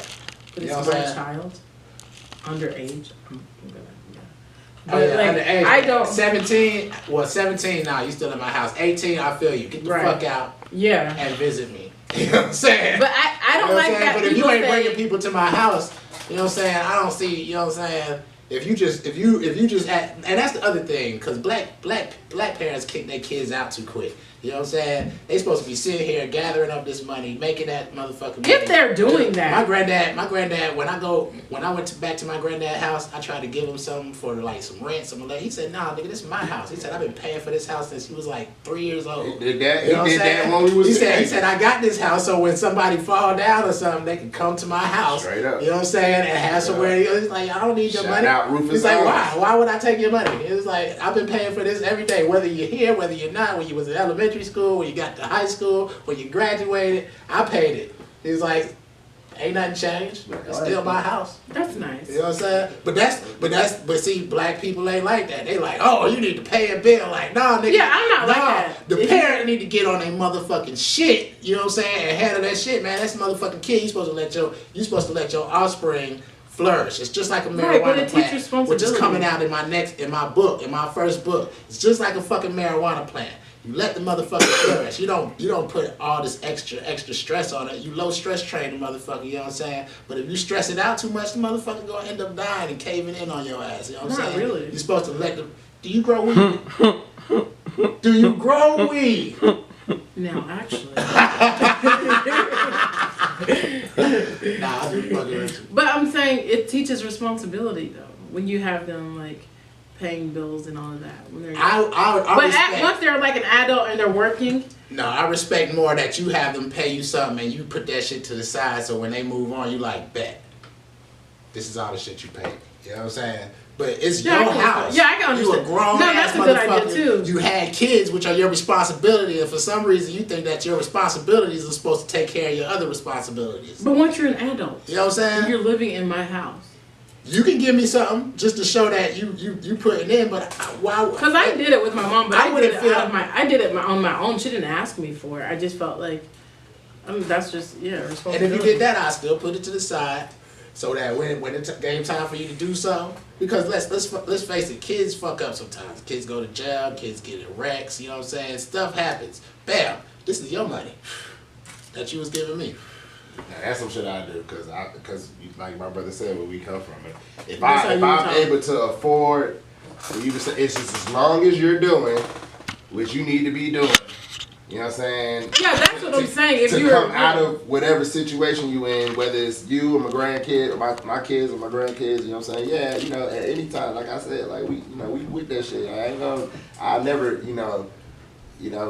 [SPEAKER 3] But it's my child, underage. But like, I don't.
[SPEAKER 5] 17 now, you still in my house. 18, I feel you. Get the fuck out.
[SPEAKER 3] Yeah.
[SPEAKER 5] And visit me. You know what I'm saying?
[SPEAKER 3] But I don't like that.
[SPEAKER 5] But if you ain't bringing people to my house, you know what I'm saying? I don't see, you know what I'm saying? If you just act, and that's the other thing, because black parents kick their kids out too quick. You know what I'm saying? They supposed to be sitting here gathering up this money, making that motherfucking money.
[SPEAKER 3] If they're doing that.
[SPEAKER 5] My granddad, when I went back to my granddad's house, I tried to give him something for like some rent, he said, nah, nigga, this is my house. He said, I've been paying for this house since he was like 3 years old.
[SPEAKER 1] He did that when we was
[SPEAKER 5] he said, I got this house so when somebody fall down or something, they can come to my house.
[SPEAKER 1] Straight up.
[SPEAKER 5] You know what I'm saying? And have somewhere. He's like, I don't need your money. He's like, why? Why would I take your money? It was like, I've been paying for this every day, whether you're here, whether you're not, when you was in elementary school, when you got to high school, when you graduated, I paid it. He's like, Ain't nothing changed. It's still my house.
[SPEAKER 3] That's nice.
[SPEAKER 5] You know what I'm saying? But see, black people ain't like that. They like, oh, you need to pay a bill. Like, nah, nigga.
[SPEAKER 3] Yeah, I'm not like that.
[SPEAKER 5] The parent need to get on their motherfucking shit. You know what I'm saying? And handle that shit, man. That's motherfucking kid. You supposed to let your offspring flourish. It's just like a marijuana plant, which is coming out in my first book. It's just like a fucking marijuana plant. You let the motherfucker flourish. You don't put all this extra stress on it. You low stress train the motherfucker, you know what I'm saying? But if you stress it out too much, the motherfucker gonna end up dying and caving in on your ass. You know what I'm saying?
[SPEAKER 3] Really.
[SPEAKER 5] You're supposed to let them. Do you grow weed? Do you grow weed?
[SPEAKER 3] No, actually.
[SPEAKER 5] Nah, I do fucking with you.
[SPEAKER 3] But I'm saying it teaches responsibility though. When you have them like paying bills and all of that. When they're once they're like an adult and they're working.
[SPEAKER 5] No, I respect more that you have them pay you something and you put that shit to the side so when they move on, you like, bet. This is all the shit you paid. You know what I'm saying? But it's your house.
[SPEAKER 3] Yeah, I can understand.
[SPEAKER 5] You a grown ass
[SPEAKER 3] that's a good idea
[SPEAKER 5] motherfucker.
[SPEAKER 3] too.
[SPEAKER 5] You had kids, which are your responsibility, and for some reason you think that your responsibilities are supposed to take care of your other responsibilities.
[SPEAKER 3] But once you're an adult,
[SPEAKER 5] you know what I'm saying?
[SPEAKER 3] You're living in my house.
[SPEAKER 5] You can give me something just to show that you put it in, but why?
[SPEAKER 3] Because I did it with my mom, but I did it on my own. She didn't ask me for it. I just felt like, that's just responsibility.
[SPEAKER 5] And if you did that, I still put it to the side, so that when it came time for you to do something, because let's face it, kids fuck up sometimes. Kids go to jail, kids get in wrecks. You know what I'm saying? Stuff happens. Bam, this is your money that you was giving me.
[SPEAKER 1] Now, that's some shit I do because like my brother said, where we come from. If I'm able to afford for you to say, it's just as long as you're doing what you need to be doing. You know what I'm saying?
[SPEAKER 3] Yeah, that's what I'm saying. If
[SPEAKER 1] to
[SPEAKER 3] you're
[SPEAKER 1] come out of whatever situation you in, whether it's you or my grandkid or my kids or my grandkids, you know what I'm saying? Yeah, you know, at any time, like I said, like we with that shit. I never,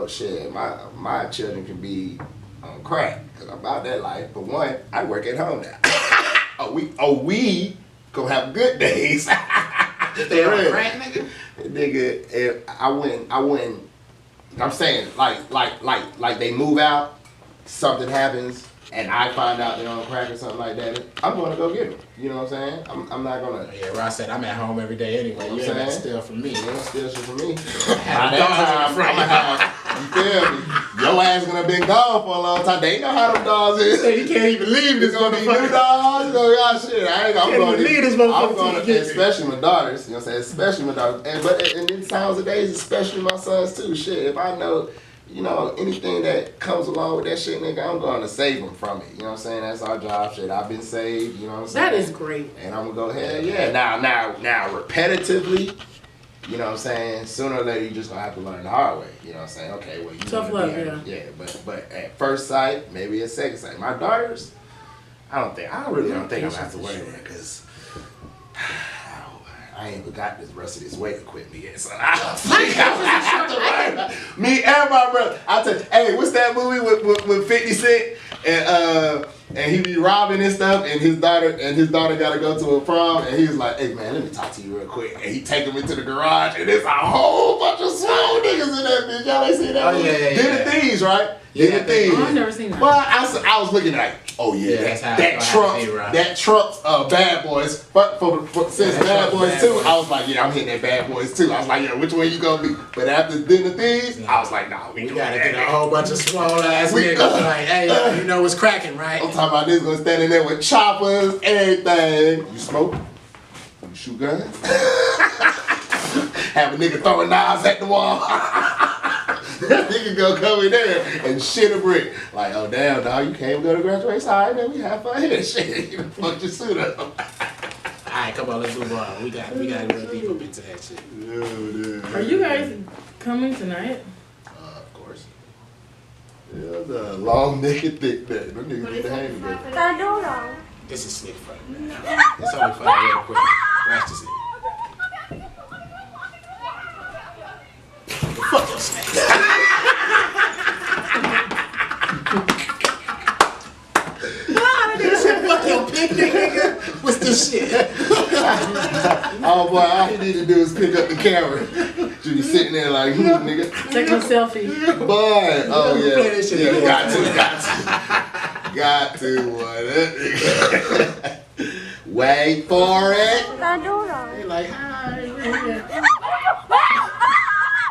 [SPEAKER 1] shit. My children can be on crack because I'm about that life. But one, I work at home now. we gonna have good days.
[SPEAKER 5] They on crack, nigga.
[SPEAKER 1] Nigga, I wouldn't. I'm saying like they move out, something happens, and I find out they're on crack or something like that. I'm gonna go get them. You know what I'm saying? I'm not gonna.
[SPEAKER 5] Yeah, Ross said I'm at home every day anyway. You ain't steal from me.
[SPEAKER 1] You ain't steal shit from me.
[SPEAKER 5] By that time,
[SPEAKER 1] you feel me? Your ass gonna been gone for a long time. They know how them dogs is.
[SPEAKER 5] You can't even leave this
[SPEAKER 1] gonna be new dogs. Y'all shit. I'm gonna
[SPEAKER 5] leave this motherfucker.
[SPEAKER 1] Especially my daughters. You know what I'm saying? Especially my daughters. And in times of days, especially my sons too. Shit, if I know, anything that comes along with that shit, nigga, I'm going to save them from it. You know what I'm saying? That's our job. Shit, I've been saved. You know what I'm saying?
[SPEAKER 3] That is great.
[SPEAKER 1] And I'm gonna go ahead. Yeah. Now, repetitively. You know what I'm saying? Sooner or later, you just gonna have to learn the hard way. You know what I'm saying? Okay, well, you
[SPEAKER 3] tough love,
[SPEAKER 1] yeah. But at first sight, maybe at second sight. My daughters, I really don't think I'm gonna have to worry about because I ain't even got this rest of this weight equipment yet, so I don't think I'm gonna have to worry about me and my brother. I tell you, hey, what's that movie with 50 Cent and he be robbing and stuff, and his daughter gotta go to a prom, and he was like, hey man, let me talk to you real quick, and he take him into the garage, and there's a whole bunch of swole niggas in that bitch. Y'all ain't seen that movie? Yeah. Thieves, right?
[SPEAKER 5] Yeah,
[SPEAKER 1] Thieves.
[SPEAKER 3] I've never seen that.
[SPEAKER 1] Well, I was looking like, oh yeah, that trumps Bad Boys. But since Bad Boys 2, I was like, yeah, I'm hitting that Bad Boys 2. I was like, yeah, which one you gonna be? But after Dinner Thieves, I was like, nah, we
[SPEAKER 5] gotta get a whole bunch of small ass niggas. Like, hey, you know what's cracking, right?
[SPEAKER 1] I'm talking about this gonna stand in there with choppers, everything. You smoke? You shoot guns? Have a nigga throwing knives at the wall. That nigga gonna come in there and shit a brick. Like, oh damn, dog, you can't even go to graduation. All right, man, we have fun here. Shit, you fucked your suit up.
[SPEAKER 5] Alright, come on, let's move on. We got to go deep up into that shit.
[SPEAKER 3] Are you guys coming tonight?
[SPEAKER 1] Of course. Yeah, the long naked thick neck. Them niggas need to hang together.
[SPEAKER 5] This is slick funny, man. It's only funny real quick. Watch this. Fuck your snakes. Fuck your picnic, nigga. What's this shit?
[SPEAKER 1] Oh boy, all he need to do is pick up the camera. You be sitting there like, nigga.
[SPEAKER 3] Take a selfie.
[SPEAKER 1] Boy, oh yeah.
[SPEAKER 5] Play this shit.
[SPEAKER 1] Yeah, got to. got to, boy. Wait for it.
[SPEAKER 5] They like, hi.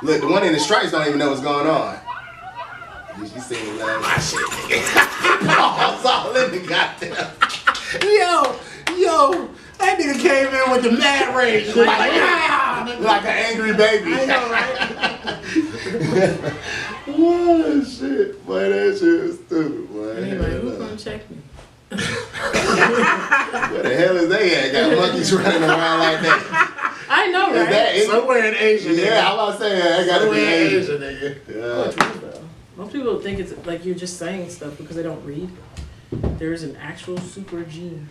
[SPEAKER 1] Look, the one in the stripes don't even know what's going on. You seen it last
[SPEAKER 5] My shit, nigga.
[SPEAKER 1] Oh, it's all in the goddamn.
[SPEAKER 5] Yo, that nigga came in with the mad rage.
[SPEAKER 1] Like an angry baby.
[SPEAKER 5] I know, right?
[SPEAKER 1] Oh, shit. Boy, that shit was stupid, boy.
[SPEAKER 3] Anyway, who's gonna check me?
[SPEAKER 1] Where the hell is they at? Got monkeys running around like that.
[SPEAKER 3] I know,
[SPEAKER 1] Is
[SPEAKER 3] right?
[SPEAKER 1] that it?
[SPEAKER 5] Somewhere in Asia, nigga.
[SPEAKER 1] Yeah, I'm about to say that. I gotta be
[SPEAKER 5] Somewhere in
[SPEAKER 1] Asian.
[SPEAKER 5] Asia, nigga.
[SPEAKER 1] Yeah.
[SPEAKER 3] Most people think it's like you're just saying stuff because they don't read. There's an actual super gene.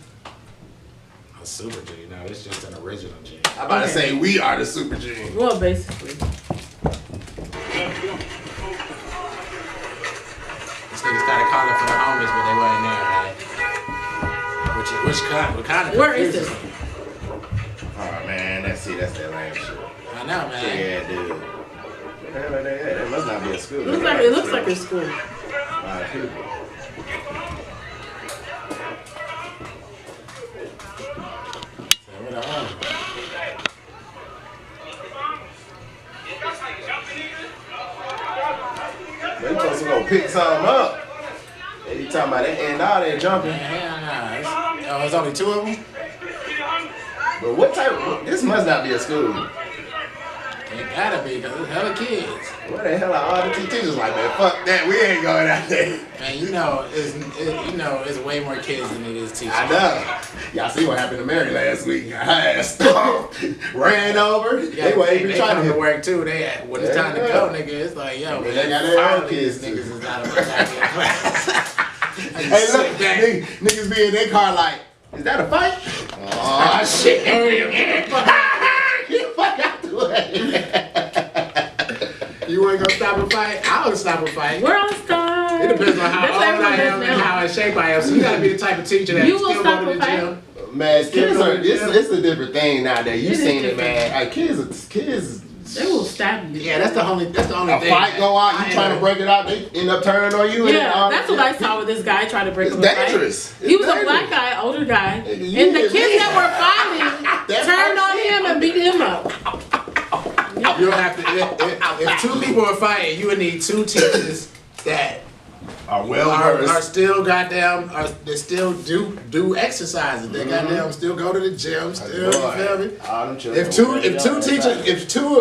[SPEAKER 5] A super G. No, it's just an original G.
[SPEAKER 1] I'm about to say we are the super gene.
[SPEAKER 3] Well, basically.
[SPEAKER 5] This nigga started calling for the homies, but they weren't there, man. What kind of
[SPEAKER 3] Where is this?
[SPEAKER 1] Oh man, that's that lame shit.
[SPEAKER 5] I know, man.
[SPEAKER 1] Yeah, dude. Where the hell are they at? That must not be a school.
[SPEAKER 3] It looks like a school.
[SPEAKER 1] A lot of people. They supposed to go pick something up. They be talking about that and all that jumping.
[SPEAKER 5] Hell nah. It's only two of them?
[SPEAKER 1] But what type of, this must not be a school.
[SPEAKER 5] It gotta be, because it's hella kids.
[SPEAKER 1] Where the hell are all the teachers like, man, fuck that, we ain't going out there.
[SPEAKER 5] Man, it's way more kids than it is teachers.
[SPEAKER 1] I know. Y'all see what happened to Mary last week. Her ass ran over.
[SPEAKER 5] Yeah,
[SPEAKER 1] they weren't even
[SPEAKER 5] they
[SPEAKER 1] trying
[SPEAKER 5] come
[SPEAKER 1] to
[SPEAKER 5] to work too. When it's time to go, nigga, it's like, yo,
[SPEAKER 1] they got their own kids
[SPEAKER 5] niggas
[SPEAKER 1] too.
[SPEAKER 5] is out of my goddamn class.
[SPEAKER 1] Hey, look, niggas be in their car like, is that a fight? Oh, shit. Get the fuck out the way.
[SPEAKER 5] You ain't gonna stop a fight? I would stop a fight.
[SPEAKER 3] We're on stars.
[SPEAKER 5] It depends on how old I am and how in shape I am. So you gotta be the type of teacher that
[SPEAKER 3] You will
[SPEAKER 5] still go
[SPEAKER 3] stop
[SPEAKER 5] to
[SPEAKER 3] a
[SPEAKER 5] the
[SPEAKER 3] fight?
[SPEAKER 5] gym.
[SPEAKER 1] Man, kids are, it's a different thing nowadays. You
[SPEAKER 3] It is
[SPEAKER 1] seen it,
[SPEAKER 3] different.
[SPEAKER 1] man. Like, kids,
[SPEAKER 3] They will stab you.
[SPEAKER 5] Yeah, that's the only
[SPEAKER 1] a
[SPEAKER 5] thing.
[SPEAKER 1] fight go out, you trying to break it out, they end up turning on you.
[SPEAKER 3] Yeah, that's what I saw with this guy trying to break
[SPEAKER 1] It's
[SPEAKER 3] up a fight.
[SPEAKER 1] dangerous.
[SPEAKER 3] He was a black guy, older guy, and the kids that were fighting turned on him and beat him up.
[SPEAKER 5] You'll have to, if two people are fighting, you would need two teachers that
[SPEAKER 1] Are well
[SPEAKER 5] are
[SPEAKER 1] versed.
[SPEAKER 5] still goddamn, they still do exercises. They goddamn still go to the gym, still, you feel me?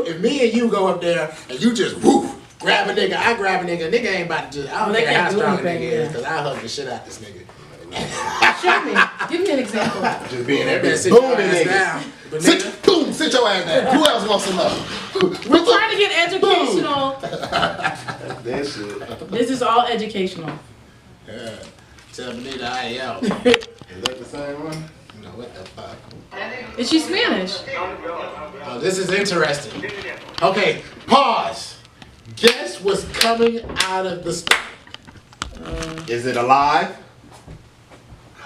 [SPEAKER 5] If me and you go up there and you just woof, grab a nigga, I grab a nigga ain't about to just, I don't
[SPEAKER 3] They
[SPEAKER 5] care how
[SPEAKER 3] can't do
[SPEAKER 5] strong a nigga
[SPEAKER 3] anything,
[SPEAKER 5] is,
[SPEAKER 3] yeah.
[SPEAKER 5] cause I hug the shit out this nigga.
[SPEAKER 3] Show me. Give me an example.
[SPEAKER 1] Just being that
[SPEAKER 5] Better
[SPEAKER 1] bitch.
[SPEAKER 5] sit your
[SPEAKER 1] Booming
[SPEAKER 5] ass
[SPEAKER 1] niggas.
[SPEAKER 5] down. But nigga,
[SPEAKER 1] Sit your ass down. Who else wants to know?
[SPEAKER 3] We're trying to get educational.
[SPEAKER 1] That shit.
[SPEAKER 3] This is all educational.
[SPEAKER 5] yeah. Tell Benita I am.
[SPEAKER 1] Is that the same one?
[SPEAKER 5] No, what the fuck?
[SPEAKER 3] Is she Spanish?
[SPEAKER 5] Oh, this is interesting. Okay, pause. Guess what's coming out of the stomach?
[SPEAKER 1] Is it alive?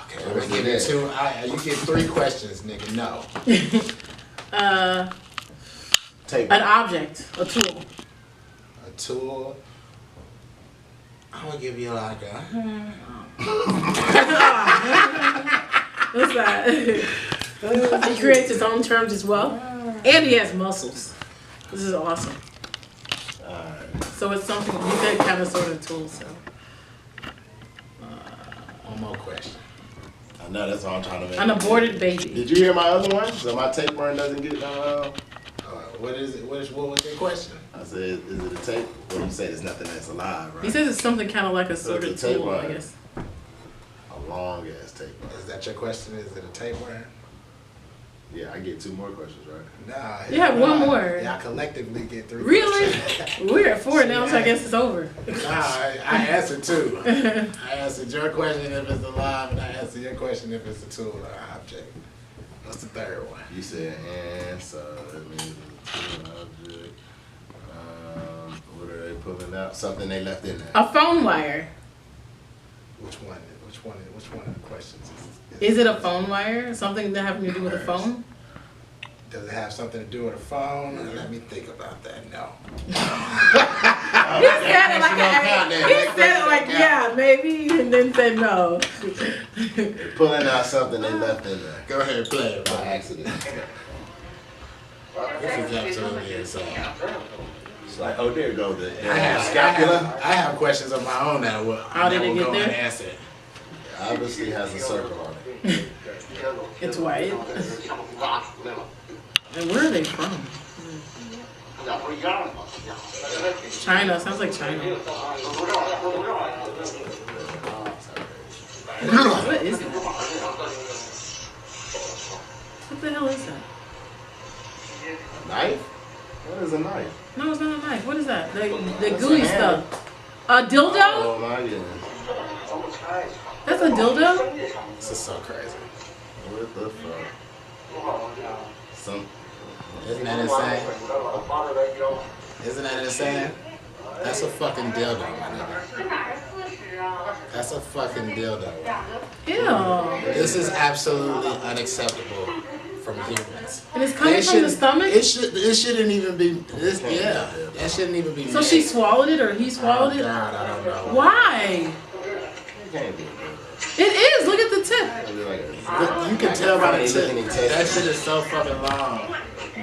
[SPEAKER 5] Okay, I'm gonna give you two. You get three questions, nigga. No.
[SPEAKER 1] Take
[SPEAKER 3] An object, a tool.
[SPEAKER 5] A tool. I'm gonna give you like a.
[SPEAKER 3] What's that? He creates his own terms as well. And he has muscles. This is awesome. So it's something, you said kind of sort of tool, so.
[SPEAKER 5] One more question.
[SPEAKER 1] I know, that's all I'm trying to make.
[SPEAKER 3] An aborted baby.
[SPEAKER 1] Did you hear my other one? So my tapeworm doesn't get
[SPEAKER 5] What is it? What was the question?
[SPEAKER 1] I said, is it a tape? Well, you said it's nothing that's alive, right?
[SPEAKER 3] He says it's something kind of like a sort of
[SPEAKER 1] it's a
[SPEAKER 3] tool, I
[SPEAKER 1] tapeworm.
[SPEAKER 3] guess.
[SPEAKER 1] A long ass tapeworm.
[SPEAKER 5] Is that your question? Is it a tapeworm?
[SPEAKER 1] Yeah, I get two more questions, right?
[SPEAKER 5] Nah.
[SPEAKER 3] You have one more.
[SPEAKER 5] Y'all collectively get three.
[SPEAKER 3] Really?
[SPEAKER 5] questions.
[SPEAKER 3] We're at 4 now, so I guess it's over.
[SPEAKER 5] Nah, I answered two. I answered your question if it's alive, and I answered your question if it's a tool or an object. What's the third one?
[SPEAKER 1] You said and, so that means it's a tool, object. What are they pulling out? Something they left in there.
[SPEAKER 3] A phone wire.
[SPEAKER 5] Which one of the questions
[SPEAKER 3] Is it a phone wire? Something that having to do with a phone?
[SPEAKER 5] Does it have something to do with a phone? Let me think about that. No.
[SPEAKER 3] He said it like yeah, maybe, and then said no.
[SPEAKER 1] Pulling out something they left in there.
[SPEAKER 5] Go ahead and play it.
[SPEAKER 1] By accident.
[SPEAKER 5] This is absolutely insane.
[SPEAKER 1] It's like, oh, there you go. The
[SPEAKER 5] I have questions of my own that will
[SPEAKER 3] How did it get there?
[SPEAKER 5] Answer.
[SPEAKER 1] Obviously has a circle on it.
[SPEAKER 3] It's white. And where are they from? China. Sounds like China. What is that? What the hell is that?
[SPEAKER 1] A knife? What is a knife?
[SPEAKER 3] No, it's not a knife. What is that? The gooey stuff. A dildo?
[SPEAKER 1] Oh my goodness.
[SPEAKER 3] That's a dildo?
[SPEAKER 5] This is so crazy.
[SPEAKER 1] What the fuck?
[SPEAKER 5] Isn't that insane? Isn't that insane? That's a fucking dildo, my nigga. That's a fucking dildo.
[SPEAKER 3] Ew.
[SPEAKER 5] This is absolutely unacceptable from humans.
[SPEAKER 3] And it's coming from the stomach?
[SPEAKER 5] It shouldn't even be. Yeah, that shouldn't even be.
[SPEAKER 3] So she swallowed it or he swallowed it?
[SPEAKER 5] God, I don't know.
[SPEAKER 3] Why? It is. Look at the tip.
[SPEAKER 5] You can tell by the tip. That shit is so fucking long.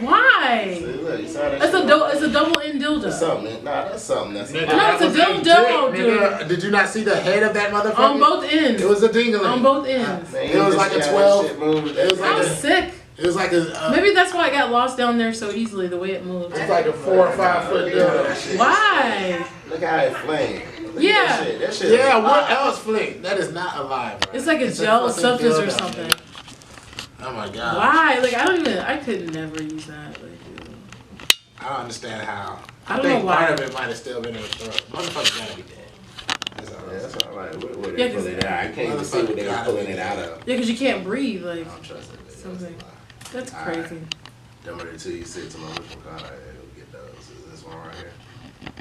[SPEAKER 3] Why? It's a double end dildo.
[SPEAKER 1] That's something. Nah, that's something. That's
[SPEAKER 3] no, it's a dildo, dude.
[SPEAKER 5] Did you not see the head of that motherfucker?
[SPEAKER 3] On both ends.
[SPEAKER 5] It was a dingling.
[SPEAKER 3] On both ends.
[SPEAKER 5] It was like a 12. It was
[SPEAKER 3] I was sick.
[SPEAKER 5] It was like a.
[SPEAKER 3] Maybe that's why I got lost down there so easily, the way it moved.
[SPEAKER 5] It's like a 4 or 5 foot dildo.
[SPEAKER 3] Why?
[SPEAKER 1] Look how it flamed.
[SPEAKER 3] Yeah.
[SPEAKER 1] That shit
[SPEAKER 5] yeah, what else fling? That is not alive, bro.
[SPEAKER 3] It's like a gel substance or something.
[SPEAKER 5] Oh my god.
[SPEAKER 3] Why? Like I could never use that. Like,
[SPEAKER 5] I don't understand how.
[SPEAKER 3] I don't know why.
[SPEAKER 5] Part of it might have still been in the throat. Motherfucker gotta be dead. That's all.
[SPEAKER 1] Yeah, that's all right. Where they pulling it out? I can't even see what they were pulling it out of.
[SPEAKER 3] Yeah, because you can't breathe. Like,
[SPEAKER 1] I don't trust it.
[SPEAKER 3] something. That's crazy.
[SPEAKER 1] Them are the two you said to my which one kind of get those. Is this one right here? No,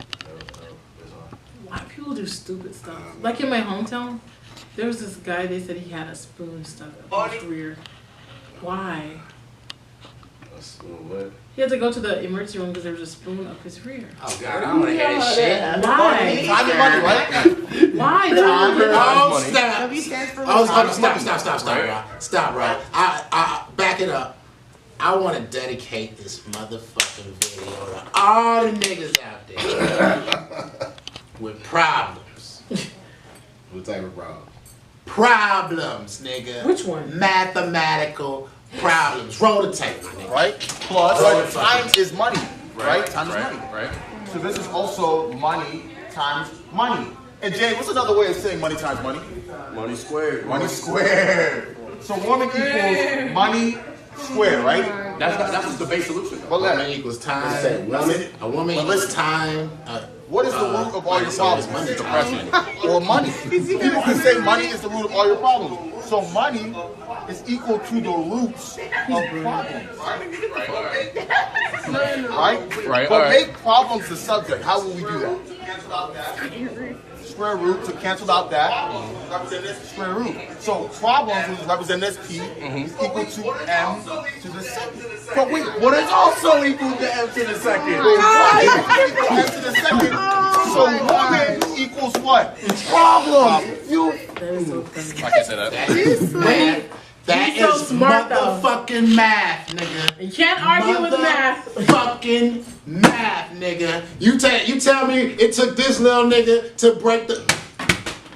[SPEAKER 1] this one.
[SPEAKER 3] Why people do stupid stuff? Like in my hometown, there was this guy. They said he had a spoon stuck up his rear. Why?
[SPEAKER 1] A spoon? What?
[SPEAKER 3] He had to go to the emergency room because there was a spoon up his rear.
[SPEAKER 5] Oh god, I don't want to hear this shit.
[SPEAKER 3] Why?
[SPEAKER 4] Time and money, right?
[SPEAKER 3] Why?
[SPEAKER 5] Oh, stop, bro. I back it up. I want to dedicate this motherfucking video to all the niggas out there with problems.
[SPEAKER 1] What type of problem?
[SPEAKER 5] Problems, nigga.
[SPEAKER 3] Which one?
[SPEAKER 5] Mathematical problems. Roll the tape, my nigga.
[SPEAKER 9] Right? Plus, time is money. Right? Time is money. Right? So this is also money times money. And Jay, what's another way of saying money times money?
[SPEAKER 10] Money squared.
[SPEAKER 9] Money squared. So woman equals money squared, right?
[SPEAKER 10] That's just the base solution.
[SPEAKER 5] A woman equals time. A woman equals time.
[SPEAKER 9] What is the root of all your problems? Depression. Or money. People can say money is the root of all your problems. So money is equal to the roots of problems. Right? But make problems the subject. How will we do that? Square root to cancel out that. Square root. So problems, which is represented as P, is equal to M to the second. But wait, what is also equal to M to the second? M to the second. So woman equals what? Problem. You.
[SPEAKER 10] I can't say that.
[SPEAKER 5] That
[SPEAKER 3] He's so
[SPEAKER 5] is
[SPEAKER 3] smart,
[SPEAKER 5] motherfucking math, nigga.
[SPEAKER 3] You can't argue with math.
[SPEAKER 5] Fucking math, nigga. You tell me it took this little nigga to break the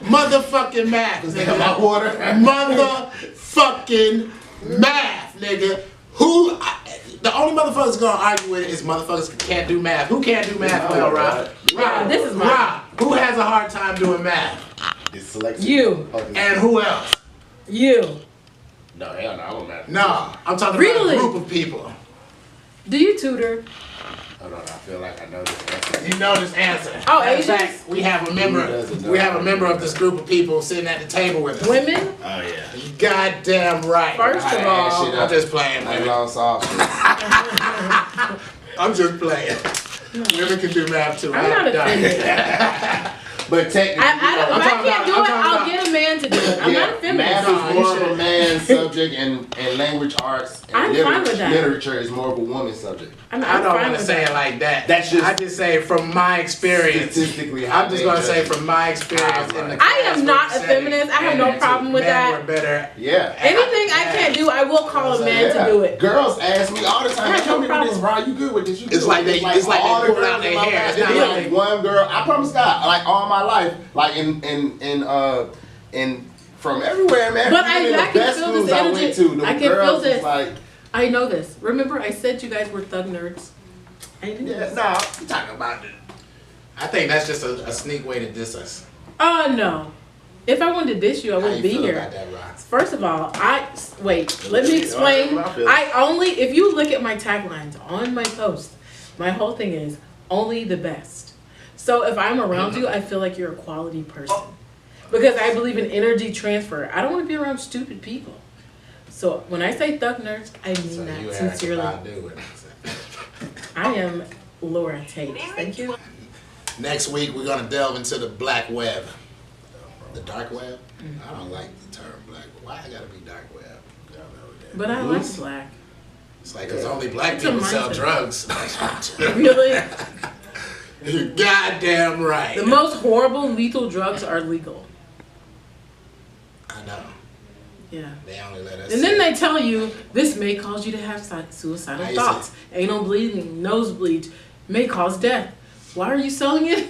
[SPEAKER 5] motherfucking math, nigga.
[SPEAKER 1] My water.
[SPEAKER 5] Motherfucking math, nigga. The only motherfuckers gonna argue with it is motherfuckers who can't do math. Who can't do math well, Rob?
[SPEAKER 3] Rob, this is mine.
[SPEAKER 5] Rob, who has a hard time doing math?
[SPEAKER 3] You.
[SPEAKER 5] And who else?
[SPEAKER 3] You.
[SPEAKER 1] No, hell no, I won't matter.
[SPEAKER 5] No, I'm talking about a group of people.
[SPEAKER 3] Do you tutor?
[SPEAKER 1] Hold on, I feel like I know this answer.
[SPEAKER 5] You know this answer.
[SPEAKER 3] Oh,
[SPEAKER 5] Matter of
[SPEAKER 3] Asians?
[SPEAKER 5] fact, we have a member. We have a member of this group of people sitting at the table with us.
[SPEAKER 3] Women?
[SPEAKER 1] Oh yeah.
[SPEAKER 5] You goddamn right.
[SPEAKER 3] First of all,
[SPEAKER 5] I'm just playing,
[SPEAKER 1] I
[SPEAKER 5] man.
[SPEAKER 1] lost off.
[SPEAKER 5] I'm just playing. Women can do math too.
[SPEAKER 3] I'm not offended.
[SPEAKER 1] But technically,
[SPEAKER 3] if I can't do it, I'll get a man to do it. I'm not a feminist.
[SPEAKER 1] Math is more of a man's subject, and language arts and literature is more of a woman's subject.
[SPEAKER 5] I don't want to say it like that.
[SPEAKER 1] That's just.
[SPEAKER 5] I just say from my experience.
[SPEAKER 1] Statistically,
[SPEAKER 5] I'm just gonna say from my experience in the class.
[SPEAKER 3] I am not a feminist. I have no problem with that.
[SPEAKER 5] Were better.
[SPEAKER 1] Yeah.
[SPEAKER 3] Anything I can't do, I will call a man to do it.
[SPEAKER 1] Girls ask me all the time, "Tell me this, bro. You good with this? You good
[SPEAKER 5] It's like they pull out their hair. It's not like
[SPEAKER 1] one girl. I promise God, like all my life, like in from everywhere, man.
[SPEAKER 3] But I can feel this energy. I can feel this.
[SPEAKER 1] Like,
[SPEAKER 3] I know this. Remember, I said you guys were thug nerds. I knew this.
[SPEAKER 1] No, I'm talking about it.
[SPEAKER 5] I think that's just a sneak way to diss us.
[SPEAKER 3] Oh no! If I wanted to diss you, I wouldn't be here.
[SPEAKER 5] About that, Rob?
[SPEAKER 3] First of all, let me explain. If you look at my taglines on my post, my whole thing is only the best. So if I'm around you, I feel like you're a quality person. Because I believe in energy transfer. I don't want to be around stupid people. So when I say thug nerds, I mean that sincerely. I am Laura Tate. Thank you.
[SPEAKER 5] Next week we're gonna delve into the black web. The dark web? I don't like the term black. Why I gotta be dark web?
[SPEAKER 3] But I like black.
[SPEAKER 5] It's like because only black people sell drugs.
[SPEAKER 3] Really?
[SPEAKER 5] You're goddamn right.
[SPEAKER 3] The most horrible lethal drugs are legal.
[SPEAKER 5] I know.
[SPEAKER 3] Yeah.
[SPEAKER 5] They only let us.
[SPEAKER 3] And then they tell you this may cause you to have suicidal thoughts. Anal bleeding, nosebleeds, may cause death. Why are you selling it?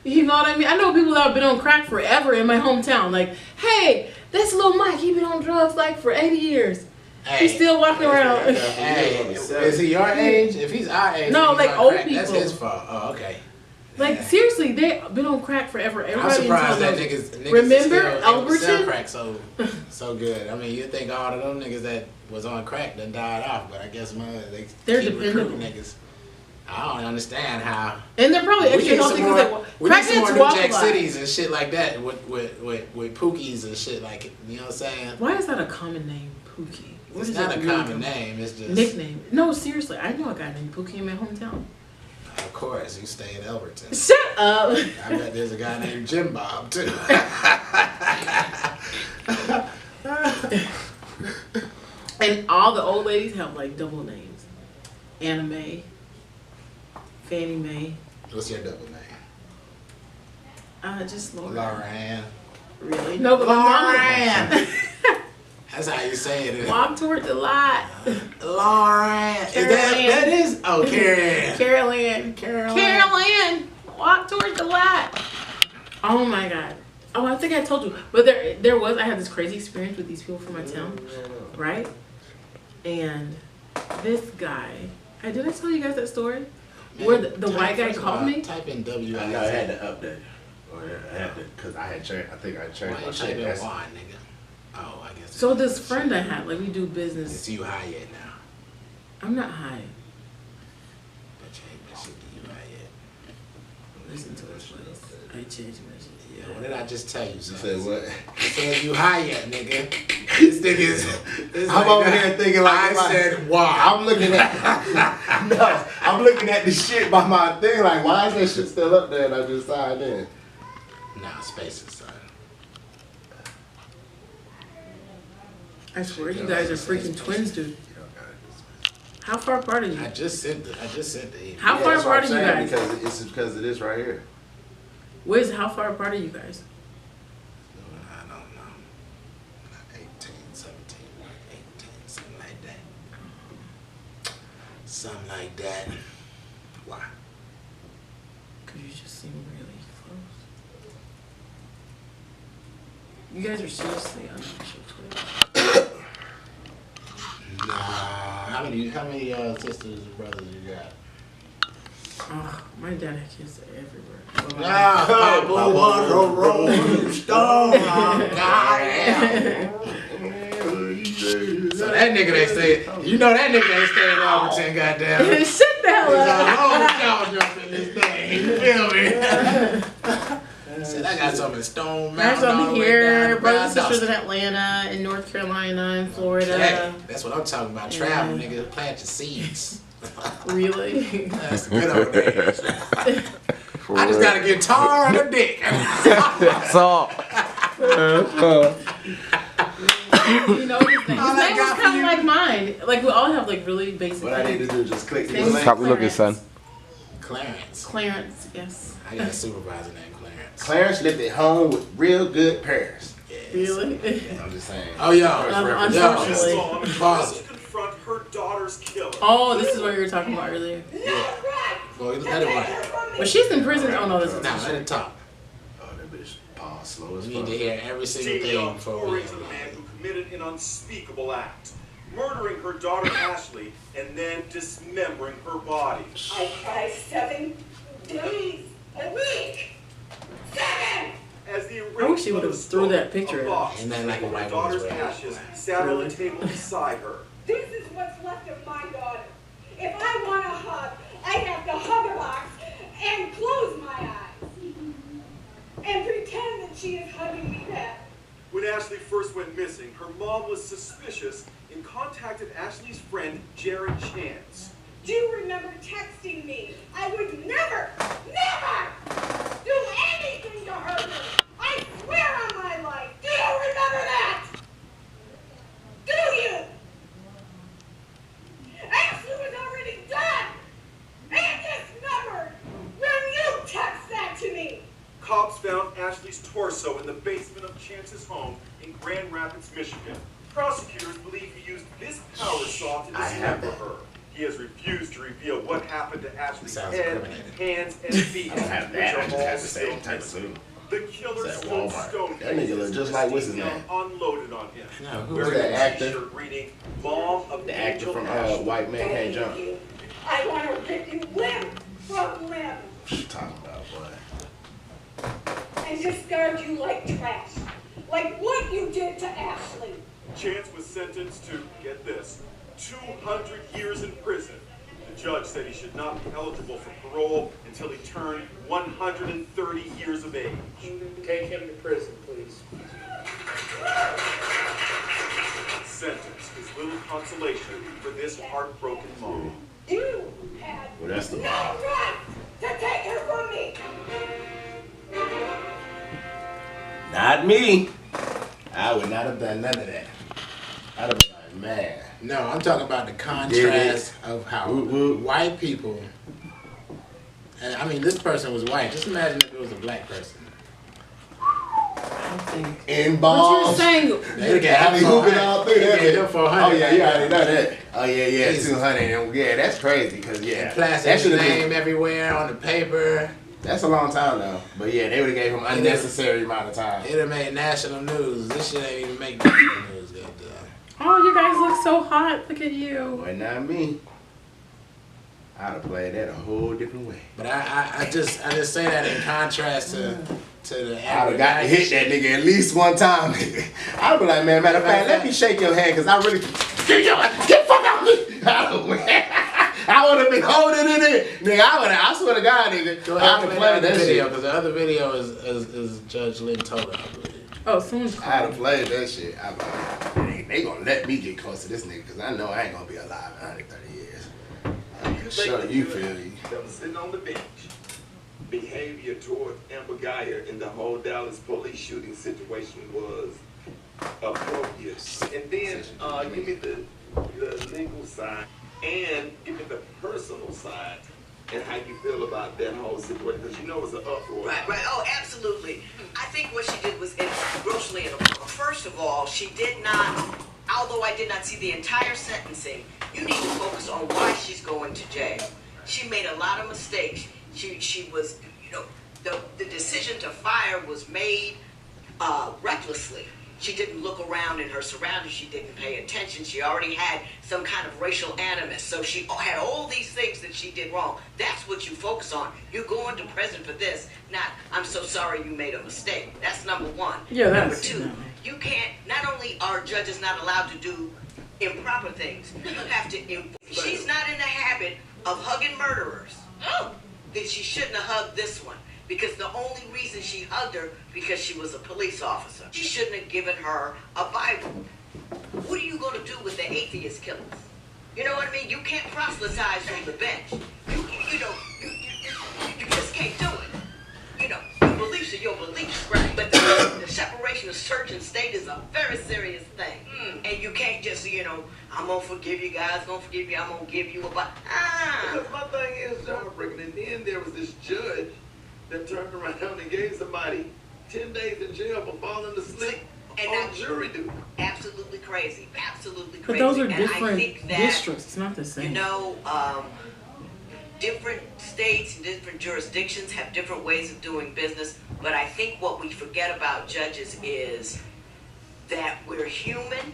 [SPEAKER 3] You know what I mean? I know people that have been on crack forever in my hometown. Like, hey, that's little Mike. He been on drugs like for 80 years. Hey, he's still walking around.
[SPEAKER 5] Hey, is he your age? If he's our age,
[SPEAKER 3] no, like old
[SPEAKER 5] crack,
[SPEAKER 3] people.
[SPEAKER 5] That's his fault. Oh, okay.
[SPEAKER 3] Like seriously, they've been on crack forever.
[SPEAKER 5] I'm surprised that niggas
[SPEAKER 3] remember
[SPEAKER 5] Alberton sell crack so good. I mean, you think all of them niggas that was on crack done died off, but I guess they're keep recruiting niggas. I don't understand how.
[SPEAKER 3] And they're probably extra healthy because
[SPEAKER 5] we need some more New Jack Cities and shit like that with Pookies and shit like it. You know what I'm saying?
[SPEAKER 3] Why is that a common name, Pookie?
[SPEAKER 5] It's not a common name. It's just
[SPEAKER 3] nickname. No, seriously, I know a guy named Pookie in my hometown.
[SPEAKER 5] Of course, you stay in Elberton.
[SPEAKER 3] Shut up.
[SPEAKER 5] I bet there's a guy named Jim Bob too.
[SPEAKER 3] And all the old ladies have like double names. Anna Mae, Fannie Mae.
[SPEAKER 5] What's your double name?
[SPEAKER 3] Just Laura.
[SPEAKER 5] Laura Ann.
[SPEAKER 3] Really? No, but
[SPEAKER 5] Laura Ann. That's how you say it.
[SPEAKER 3] Walk towards the lot.
[SPEAKER 5] Laura. That is? Oh,
[SPEAKER 3] Carol Ann. Walk towards the lot. Oh my God. Oh, I think I told you. But I had this crazy experience with these people from my town, right? And this guy, did I tell you guys that story? Where the white guy called me?
[SPEAKER 5] Type in W.
[SPEAKER 9] I know I had to update. Or I had to, because I had changed. I think I changed my shit.
[SPEAKER 5] Why, nigga? Oh, I guess.
[SPEAKER 3] So this friend I had, like we do business.
[SPEAKER 5] It's UHIGHYET now.
[SPEAKER 3] I'm not high.
[SPEAKER 5] But you ain't my shit to UHIGHYET.
[SPEAKER 3] Listen to this place. I changed my shit.
[SPEAKER 5] Yeah, what did I just tell you?
[SPEAKER 9] You said what?
[SPEAKER 5] I said UHIGHYET, nigga. This thing is.
[SPEAKER 1] I'm over here thinking like
[SPEAKER 5] I said why?
[SPEAKER 1] I'm looking at. No, I'm looking at the shit by my thing. Like, why is that shit still up there? And I just signed in.
[SPEAKER 5] Nah, spaces, son.
[SPEAKER 3] I swear you guys are freaking twins, dude. How far apart are you?
[SPEAKER 5] I just sent the email.
[SPEAKER 3] How far apart are you guys?
[SPEAKER 1] Because it is right here.
[SPEAKER 3] How far apart are you guys?
[SPEAKER 5] I don't know. 18, 17, 18, something like that. Something like that. Why?
[SPEAKER 3] Because you just seem really close. You guys are seriously unofficial twins.
[SPEAKER 5] Nah. How many sisters and brothers you got?
[SPEAKER 3] Oh, my dad had kids everywhere.
[SPEAKER 5] Papa was a rolling stone. So that nigga they say, you know that nigga ain't staying in Alberton, goddamn.
[SPEAKER 3] Shut the hell up.
[SPEAKER 5] There's a whole cow jumping this thing, you feel me? Said I got something in Stone Mountain.
[SPEAKER 3] There's something here, brothers and sisters in Atlanta, in North Carolina, in Florida.
[SPEAKER 5] Hey, that's what I'm talking about. Travel, nigga. Plant your seeds.
[SPEAKER 3] Really?
[SPEAKER 5] That's the good old days. I just got a guitar and a dick.
[SPEAKER 4] That's all.
[SPEAKER 3] You know his name. His name was kind of like mine. Like we all have like really basic.
[SPEAKER 1] What I need to do is just click the
[SPEAKER 3] link.
[SPEAKER 4] How we looking, son?
[SPEAKER 5] Clarence.
[SPEAKER 3] Clarence, yes.
[SPEAKER 5] I got a supervisor named Clarence.
[SPEAKER 1] Clarence lived at home with real good parents.
[SPEAKER 5] Yes.
[SPEAKER 3] Really?
[SPEAKER 1] I'm just saying.
[SPEAKER 5] Oh, yo.
[SPEAKER 3] Unfortunately.
[SPEAKER 5] Pause it.
[SPEAKER 6] Confront her daughter's killer.
[SPEAKER 3] Oh, this is what you were talking about earlier.
[SPEAKER 5] Yeah. Well, let it run.
[SPEAKER 3] But she's in prison. Oh no, this is
[SPEAKER 5] Now, let it talk.
[SPEAKER 1] Oh, that bitch pause slow as
[SPEAKER 5] We
[SPEAKER 1] fuck.
[SPEAKER 5] need to hear every single thing before we
[SPEAKER 6] to the man who committed an unspeakable act, murdering her daughter Ashley and then dismembering her body.
[SPEAKER 11] I try 7 days a week. 7!
[SPEAKER 6] As the
[SPEAKER 3] I wish she would have threw that picture out.
[SPEAKER 5] And then like a white
[SPEAKER 6] daughter's
[SPEAKER 5] woman's way.
[SPEAKER 6] ashes sat on the table beside her.
[SPEAKER 11] This is what's left of my daughter. If I want a hug, I have to hug a box and close my eyes. And pretend that she is hugging me back.
[SPEAKER 6] When Ashley first went missing, her mom was suspicious and contacted Ashley's friend, Jared Chance.
[SPEAKER 11] Do you remember texting me? I would never, never do anything to hurt her. I swear on my life. Do you remember that? Do you? Ashley was already dead and dismembered when you text that to me.
[SPEAKER 6] Cops found Ashley's torso in the basement of Chance's home in Grand Rapids, Michigan. Prosecutors believe he used this power saw to dismember her. He has refused to reveal what happened to Ashley's head, hands, and feet, which are all still missing. The killer stood stone
[SPEAKER 1] that nigga look just like what's his name?
[SPEAKER 6] Unloaded on him.
[SPEAKER 5] No, who
[SPEAKER 1] Where's that actor?
[SPEAKER 6] Reading, Mom of
[SPEAKER 1] The actor
[SPEAKER 6] Angel
[SPEAKER 1] from
[SPEAKER 6] Ashley.
[SPEAKER 1] White Man Can't Jump.
[SPEAKER 11] Thank you. I want to rip you limb from limb
[SPEAKER 1] What you talking about, boy?
[SPEAKER 11] and discard you like trash. Like what you did to Ashley.
[SPEAKER 6] Chance was sentenced to, get this, 200 years in prison. The judge said he should not be eligible for parole until he turned 130 years of age.
[SPEAKER 5] Take him to prison, please.
[SPEAKER 6] Sentence is little consolation for this heartbroken mom.
[SPEAKER 11] You had
[SPEAKER 1] Well, that's the
[SPEAKER 11] no
[SPEAKER 1] bomb.
[SPEAKER 11] right to take her from me.
[SPEAKER 1] Not me. I would not have done none of that. I'd have been like, man.
[SPEAKER 5] No, I'm talking about the contrast of how white people. And I mean, this person was white. Just imagine if it was a black person.
[SPEAKER 1] In
[SPEAKER 3] What
[SPEAKER 1] balls.
[SPEAKER 3] you're saying?
[SPEAKER 5] They
[SPEAKER 1] I be hooping all through that.
[SPEAKER 5] They get 400.
[SPEAKER 1] Oh yeah, you already know that. Oh yeah,
[SPEAKER 5] Easy.
[SPEAKER 1] 200. And yeah, that's crazy. Cause yeah,
[SPEAKER 5] Plastic
[SPEAKER 1] that should have
[SPEAKER 5] name
[SPEAKER 1] been.
[SPEAKER 5] everywhere on the paper.
[SPEAKER 1] That's a long time though. But yeah, they would have gave him unnecessary amount of time.
[SPEAKER 5] It'd have made national news. This shit ain't even make national news. Goddamn.
[SPEAKER 3] Oh, you guys look so hot. Look at you.
[SPEAKER 1] Boy, not me. I'd have played that a whole different way.
[SPEAKER 5] But I just say that in contrast to the.
[SPEAKER 1] I'd have got to hit that nigga at least one time. I'd be like, man, matter of fact, let me shake your hand, cause I really get the fuck out of me. I would have been holding it in, nigga. I swear to God, nigga.
[SPEAKER 5] Go
[SPEAKER 1] I'd
[SPEAKER 5] ahead
[SPEAKER 1] have
[SPEAKER 5] and play
[SPEAKER 1] played that
[SPEAKER 5] video
[SPEAKER 1] shit.
[SPEAKER 5] because the other video is Judge LYNN TOLER, I believe.
[SPEAKER 3] Oh, someone's
[SPEAKER 1] I'd have played that shit. I'd be like, they gonna let me get close to this nigga, cause I know I ain't gonna be alive in 130 years. I'm sure you feel me.
[SPEAKER 12] That was sitting on the bench. Behavior toward Amber Guyger in the whole Dallas police shooting situation was appropriate. And then give me the legal side and give me the personal side and how you feel about that whole situation, because you know it's an uproar.
[SPEAKER 13] Right. Oh, absolutely. I think what she did was grossly inappropriate. First of all, she did not, although I did not see the entire sentencing, you need to focus on why she's going to jail. She made a lot of mistakes. She was, you know, the decision to fire was made recklessly. She didn't look around in her surroundings. She didn't pay attention. She already had some kind of racial animus. So she had all these things that she did wrong. That's what you focus on. You're going to prison for this, not, I'm so sorry you made a mistake. That's number one.
[SPEAKER 3] Yeah,
[SPEAKER 13] number
[SPEAKER 3] that's
[SPEAKER 13] two, you can't, not only are judges not allowed to do improper things, you have to, she's not in the habit of hugging murderers. Then she shouldn't have hugged this one. Because the only reason she hugged her, because she was a police officer. She shouldn't have given her a Bible. What are you going to do with the atheist killers? You know what I mean? You can't proselytize from the bench. You just can't do it. You know, your beliefs are your beliefs, right? But the separation in a certain state is a very serious thing. And you can't just, I'm going to forgive you guys, I'm going to give you a buck.
[SPEAKER 12] Because my thing is, John Brigham, and then there was this judge that turned around and gave somebody 10 days in jail for falling asleep on jury duty.
[SPEAKER 13] Absolutely crazy. Absolutely crazy.
[SPEAKER 3] But those are
[SPEAKER 13] And
[SPEAKER 3] different
[SPEAKER 13] I think that,
[SPEAKER 3] districts. It's not the same.
[SPEAKER 13] Different states and different jurisdictions have different ways of doing business, but I think what we forget about judges is that we're human,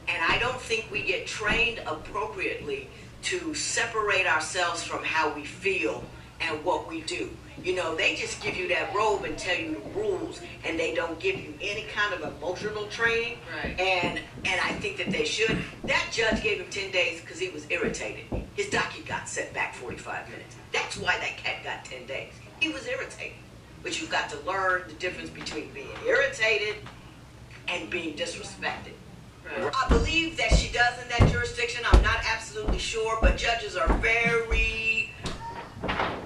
[SPEAKER 13] and I don't think we get trained appropriately to separate ourselves from how we feel and what we do. They just give you that robe and tell you the rules, and they don't give you any kind of emotional training.
[SPEAKER 7] Right.
[SPEAKER 13] And I think that they should. That judge gave him 10 days because he was irritated. His docket got set back 45 minutes. That's why that cat got 10 days. He was irritated. But you've got to learn the difference between being irritated and being disrespected. Right. I believe that she does in that jurisdiction. I'm not absolutely sure, but judges are very...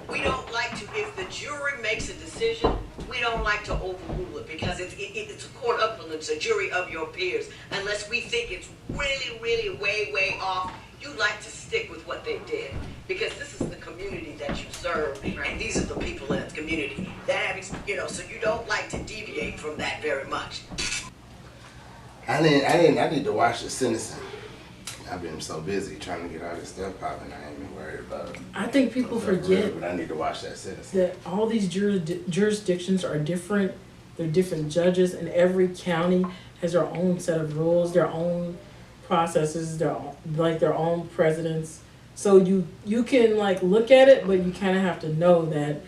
[SPEAKER 13] We don't like to, if the jury makes a decision, we don't like to overrule it because it's a court of it's a jury of your peers. Unless we think it's really, really way off, you like to stick with what they did because this is the community that you serve, and these are the people in the community that have, so you don't like to deviate from that very much.
[SPEAKER 1] I need to watch the sentencing. I've been so busy trying to get all this stuff popping, I ain't even worried about it.
[SPEAKER 3] I think people forget
[SPEAKER 1] but I need to watch that sentencing.
[SPEAKER 3] that all these jurisdictions are different. They're different judges, and every county has their own set of rules, their own processes, their own presidents. So you can look at it, but you kind of have to know that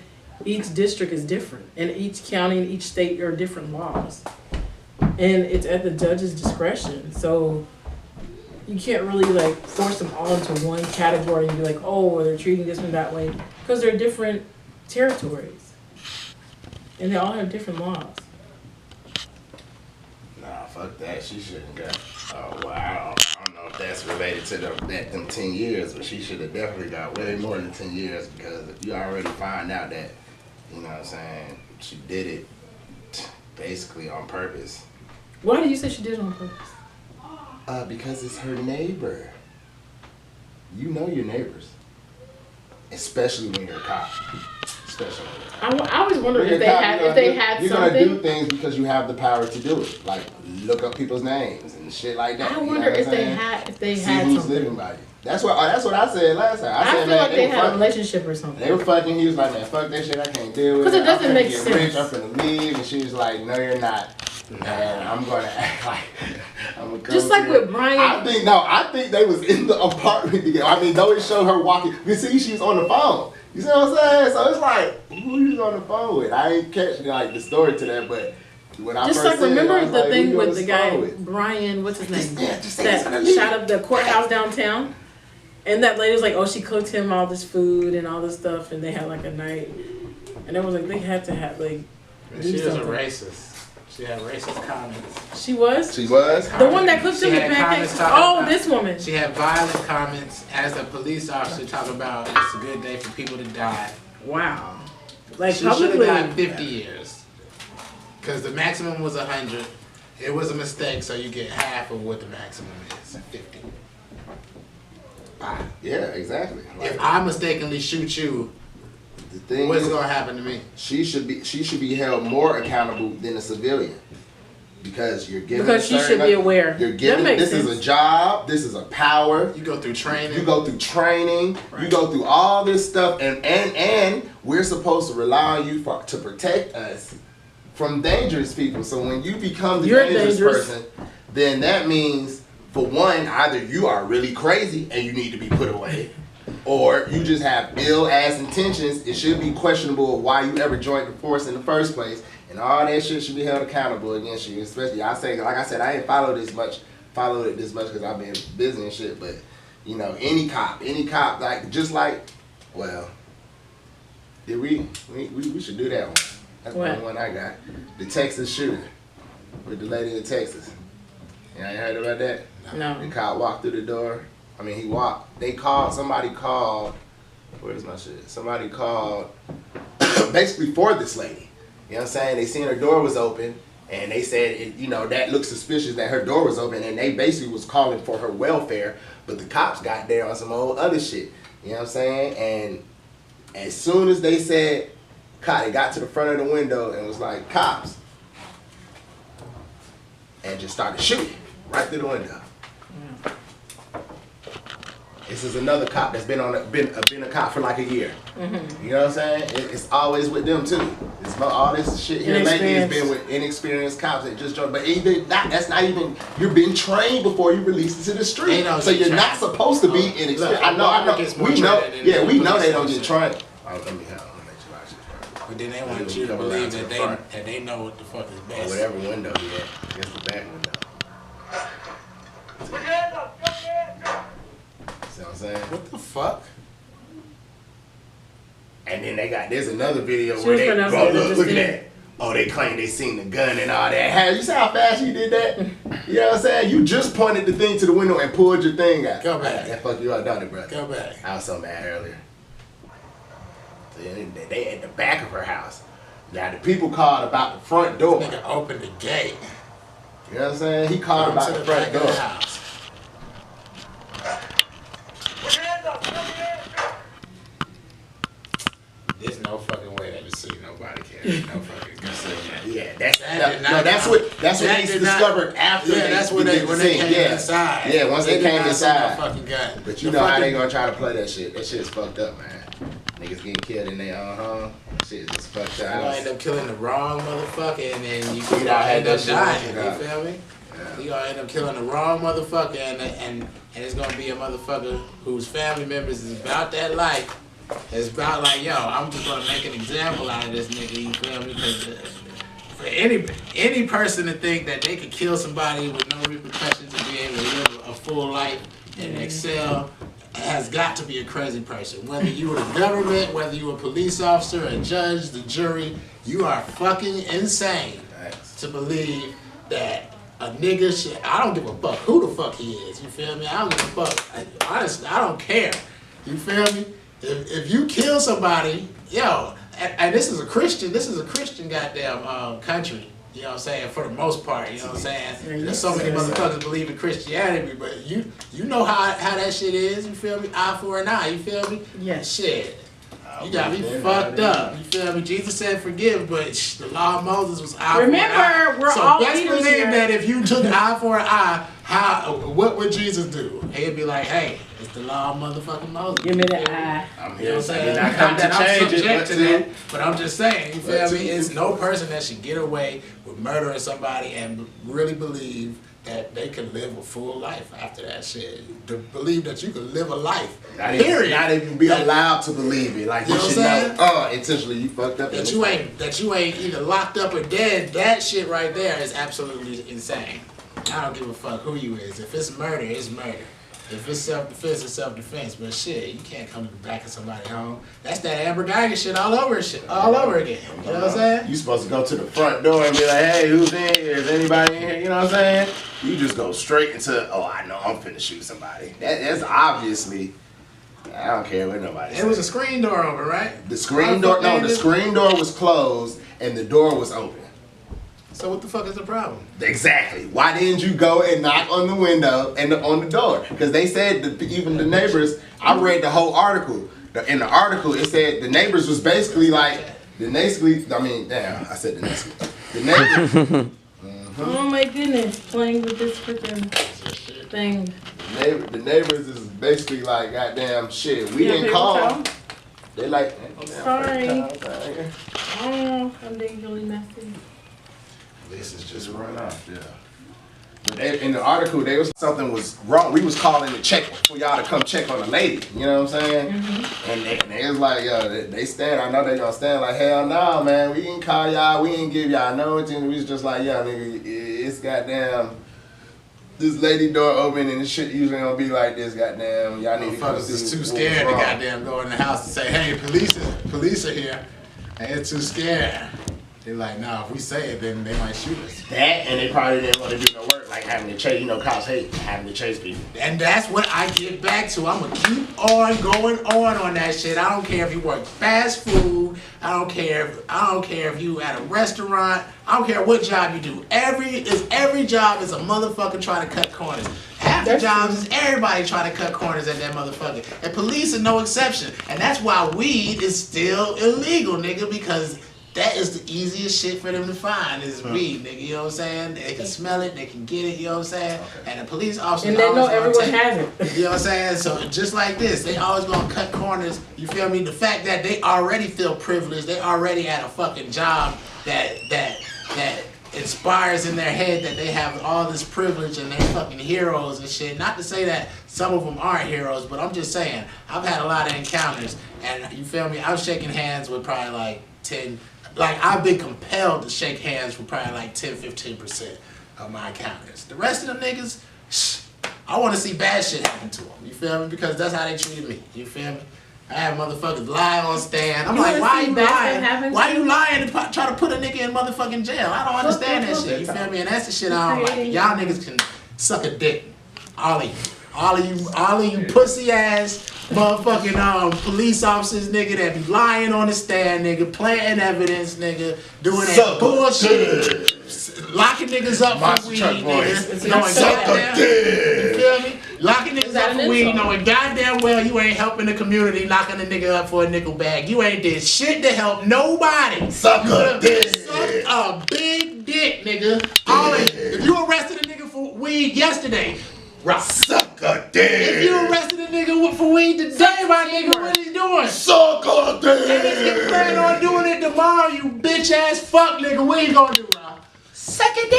[SPEAKER 3] each district is different, and each county and each state there are different laws, and it's at the judge's discretion. So you can't really force them all into one category and be like, oh, they're treating this one that way, because they're different territories, and they all have different laws.
[SPEAKER 1] Nah, fuck that. She shouldn't got. Oh well, I don't know if that's related to them 10 years, but she should have definitely got way more than 10 years because if you already find out that, you know what I'm saying, she did it basically on purpose.
[SPEAKER 3] Why do you say she did it on purpose?
[SPEAKER 1] Because it's her neighbor. You know your neighbors. Especially when you're a cop. Especially when you're a cop.
[SPEAKER 3] I always wondered if they had
[SPEAKER 1] you're
[SPEAKER 3] something.
[SPEAKER 1] You're going to do things because you have the power to do it. Like, look up people's names and shit like that.
[SPEAKER 3] I wonder if they had
[SPEAKER 1] See who's
[SPEAKER 3] something.
[SPEAKER 1] living by you. That's what I said last time. I said,
[SPEAKER 3] feel
[SPEAKER 1] man,
[SPEAKER 3] like they had a relationship or something.
[SPEAKER 1] They were fucking. He was like, man, fuck that shit. I can't deal with it.
[SPEAKER 3] Because it doesn't make sense.
[SPEAKER 1] Rich, I'm finna leave. And she was like, no, you're not. And I'm gonna act like I'm gonna come
[SPEAKER 3] just like with Brian.
[SPEAKER 1] I think they was in the apartment together. I mean, though it showed her walking. You see, she was on the phone. You see what I'm saying? So it's like, who you on the phone with? I ain't catching the story to that, but when I
[SPEAKER 3] just
[SPEAKER 1] first
[SPEAKER 3] remember
[SPEAKER 1] the
[SPEAKER 3] thing with the guy Brian, what's his name? That shot up the courthouse downtown, and that lady was like, oh, she cooked him all this food and all this stuff, and they had a night, and it was like they had to have
[SPEAKER 5] She was a racist. She had racist comments.
[SPEAKER 3] She was?
[SPEAKER 1] She was?
[SPEAKER 3] The one that cooked him the pancakes? Oh, this woman.
[SPEAKER 5] She had violent comments as a police officer talking about it's a good day for people to die.
[SPEAKER 3] Wow.
[SPEAKER 5] She should have got 50 years. Because the maximum was 100. It was a mistake, so you get half of what the maximum is, 50. Bye.
[SPEAKER 1] Yeah, exactly.
[SPEAKER 5] If I mistakenly shoot you, what's gonna happen to me?
[SPEAKER 1] She should be held more accountable than a civilian because you're given. Because
[SPEAKER 3] she should be aware.
[SPEAKER 1] You're given. This is a job. This is a power.
[SPEAKER 5] You go through training.
[SPEAKER 1] You go through training. Right. You go through all this stuff, and we're supposed to rely on you to protect us from dangerous people. So when you become the dangerous person, then that means, for one, either you are really crazy and you need to be put away. Or you just have ill-ass intentions. It should be questionable why you ever joined the force in the first place. And all that shit should be held accountable against you. Especially, like I said, I ain't followed it this much because I've been busy and shit. But, any cop, well, did we should do that one. That's the one I got. The Texas shooter with the lady in Texas. You ain't heard about that?
[SPEAKER 3] No.
[SPEAKER 1] The cop walked through the door. I mean, he walked. Somebody called, where's my shit? Somebody called basically for this lady. You know what I'm saying? They seen her door was open And they said, you know, that looked suspicious that her door was open, and they basically was calling for her welfare, but the cops got there on some old other shit. You know what I'm saying? And as soon as they said, they got to the front of the window and was like, cops, and just started shooting right through the window. This is another cop that's been a cop for like a year. You know what I'm saying? It's always with them too. It's about all this shit here lately has been with inexperienced cops that just join. But that's not even. You're being trained before you release it to the street. So you're not supposed to be inexperienced. I know. We know. Yeah, we know they don't get trained. Let me make sure I should.
[SPEAKER 5] But then they want you to believe that they know what the fuck is best.
[SPEAKER 1] Whatever window you at, against the back window. See what I'm saying?
[SPEAKER 5] What the fuck?
[SPEAKER 1] And then there's another video where they look at that. Oh, they claim they seen the gun and all that. Hey, you see how fast you did that? You know what I'm saying? You just pointed the thing to the window and pulled your thing out.
[SPEAKER 5] Go back.
[SPEAKER 1] That fuck you up, don't it, brother?
[SPEAKER 5] Go back.
[SPEAKER 1] I was so mad earlier. So they at the back of her house. Now the people called about the front door.
[SPEAKER 5] This nigga opened the gate.
[SPEAKER 1] You know what I'm saying? He called about the front door.
[SPEAKER 5] There's no fucking way that the city nobody cares. No fucking gun.
[SPEAKER 1] Yeah, that's what they discovered after.
[SPEAKER 5] Yeah, that's when they came inside.
[SPEAKER 1] Yeah, once they came inside.
[SPEAKER 5] Fucking gun.
[SPEAKER 1] But you know how they gonna try to play that shit. That shit's fucked up, man. Niggas getting killed in their own home. Shit just fucked up.
[SPEAKER 5] You gonna end up killing the wrong motherfucker, and then you gonna end up dying. You feel me? Yeah. You gonna end up killing the wrong motherfucker, and it's gonna be a motherfucker whose family members is about that life. It's about like, yo, I'm just gonna make an example out of this nigga. You feel me? Because for any person to think that they could kill somebody with no repercussions and be able to live a full life and excel has got to be a crazy person. Whether you were the government, whether you were a police officer, a judge, the jury, you are fucking insane to believe that a nigga should. I don't give a fuck who the fuck he is. You feel me? I don't give a fuck. Honestly, I don't care. You feel me? If you kill somebody, yo, and this is a Christian goddamn country. You know what I'm saying? For the most part, you know what I'm saying? There's so many motherfuckers believe in Christianity, but you know how that shit is. You feel me? Eye for an eye. You feel me?
[SPEAKER 3] Yeah.
[SPEAKER 5] Shit. You got me fucked up. You feel me? Jesus said forgive, but the law of Moses was eye for an eye.
[SPEAKER 3] Remember, we're all
[SPEAKER 5] best
[SPEAKER 3] leaders
[SPEAKER 5] believe
[SPEAKER 3] here.
[SPEAKER 5] that if you took eye for an eye, what would Jesus do? He'd be like, hey, it's the law of motherfucking Moses.
[SPEAKER 3] Give me that eye.
[SPEAKER 5] I'm here saying I come to change it, but I'm just saying, you feel me? It's no person that should get away with murdering somebody and really believe that they can live a full life after that shit. To believe that you can live a life.
[SPEAKER 1] Not even be allowed to believe it. Like you should know, intentionally you fucked up.
[SPEAKER 5] That you ain't either locked up or dead. That shit right there is absolutely insane. I don't give a fuck who you is. If it's murder, it's murder. If it's self-defense, it's self-defense. But shit, you can't come to the back of somebody's home. That's that Amber Guyger shit all over again. You know what I'm saying?
[SPEAKER 1] You supposed to go to the front door and be like, hey, who's in here? Is anybody in here? You know what I'm saying? You just go straight into, oh, I know I'm finna shoot somebody. That's obviously, I don't care what nobody says.
[SPEAKER 5] It was a screen door open, right?
[SPEAKER 1] The screen door was closed and the door was open.
[SPEAKER 5] So what the fuck is the problem?
[SPEAKER 1] Exactly. Why didn't you go and knock on the window and on the door? Because they said that even the neighbors, I read the whole article. In the article, it said the neighbors was basically like, the neighbors.
[SPEAKER 3] Oh my goodness, playing with this freaking thing.
[SPEAKER 1] The neighbors is basically like, goddamn shit, we didn't call. They like,
[SPEAKER 3] sorry. Oh, I'm being really messy.
[SPEAKER 1] This is just run off, yeah. But in the article, something was wrong. We was calling to check for y'all to come check on the lady. You know what I'm saying? Mm-hmm. And they was like, yo, they stand. I know they gonna stand like, hell no, man. We didn't call y'all. We didn't give y'all no attention. We was just like, yo, nigga, it's goddamn. This lady door open and this shit usually gonna be like this. Goddamn, y'all need to come see.
[SPEAKER 5] Just too scared to goddamn go in the house and say, hey, police are here. And it's too scared. They're like, nah, if we say it, then they might shoot us.
[SPEAKER 1] That, and they probably didn't want to do no work, like having to chase, you know, cops hate having to chase people.
[SPEAKER 5] And that's what I get back to. I'm gonna keep on going on that shit. I don't care if you work fast food. I don't care if you at a restaurant. I don't care what job you do. Every job is a motherfucker trying to cut corners. Half the jobs is everybody trying to cut corners at that motherfucker. And police are no exception. And that's why weed is still illegal, nigga, because that is the easiest shit for them to find is weed, nigga. You know what I'm saying? They can smell it, they can get it. You know what I'm saying? Okay. And the police officers
[SPEAKER 3] and they know everyone has it.
[SPEAKER 5] You know what I'm saying? So just like this, they always gonna cut corners. You feel me? The fact that they already feel privileged, they already had a fucking job that inspires in their head that they have all this privilege and they're fucking heroes and shit. Not to say that some of them aren't heroes, but I'm just saying I've had a lot of encounters, and you feel me? I was shaking hands with probably like 10. Like, I've been compelled to shake hands for probably like 10-15% of my encounters. The rest of them niggas, I want to see bad shit happen to them. You feel me? Because that's how they treated me. You feel me? I have motherfuckers lie on stand. I'm like, why you lying? Why you lying to try to put a nigga in motherfucking jail? I don't understand that shit. You feel me? And that's the shit I don't like. Y'all niggas can suck a dick. All of you. All of you pussy ass motherfucking police officers, nigga, that be lying on the stand, nigga, planting evidence, nigga, doing that bullshit, locking niggas up for weed, nigga, knowing goddamn, you feel me? Locking niggas up for weed, knowing goddamn well you ain't helping the community, locking a nigga up for a nickel bag. You ain't did shit to help nobody.
[SPEAKER 1] Suck a dick.
[SPEAKER 5] Suck a big dick, nigga. All of you. If you arrested a nigga for weed yesterday, suck a dick. If you arrested a nigga for weed today, my nigga, what he doing?
[SPEAKER 1] Suck a dick.
[SPEAKER 5] And if you plan on doing it tomorrow, you bitch ass fuck nigga, what you gonna do, Rob? Suck a dick.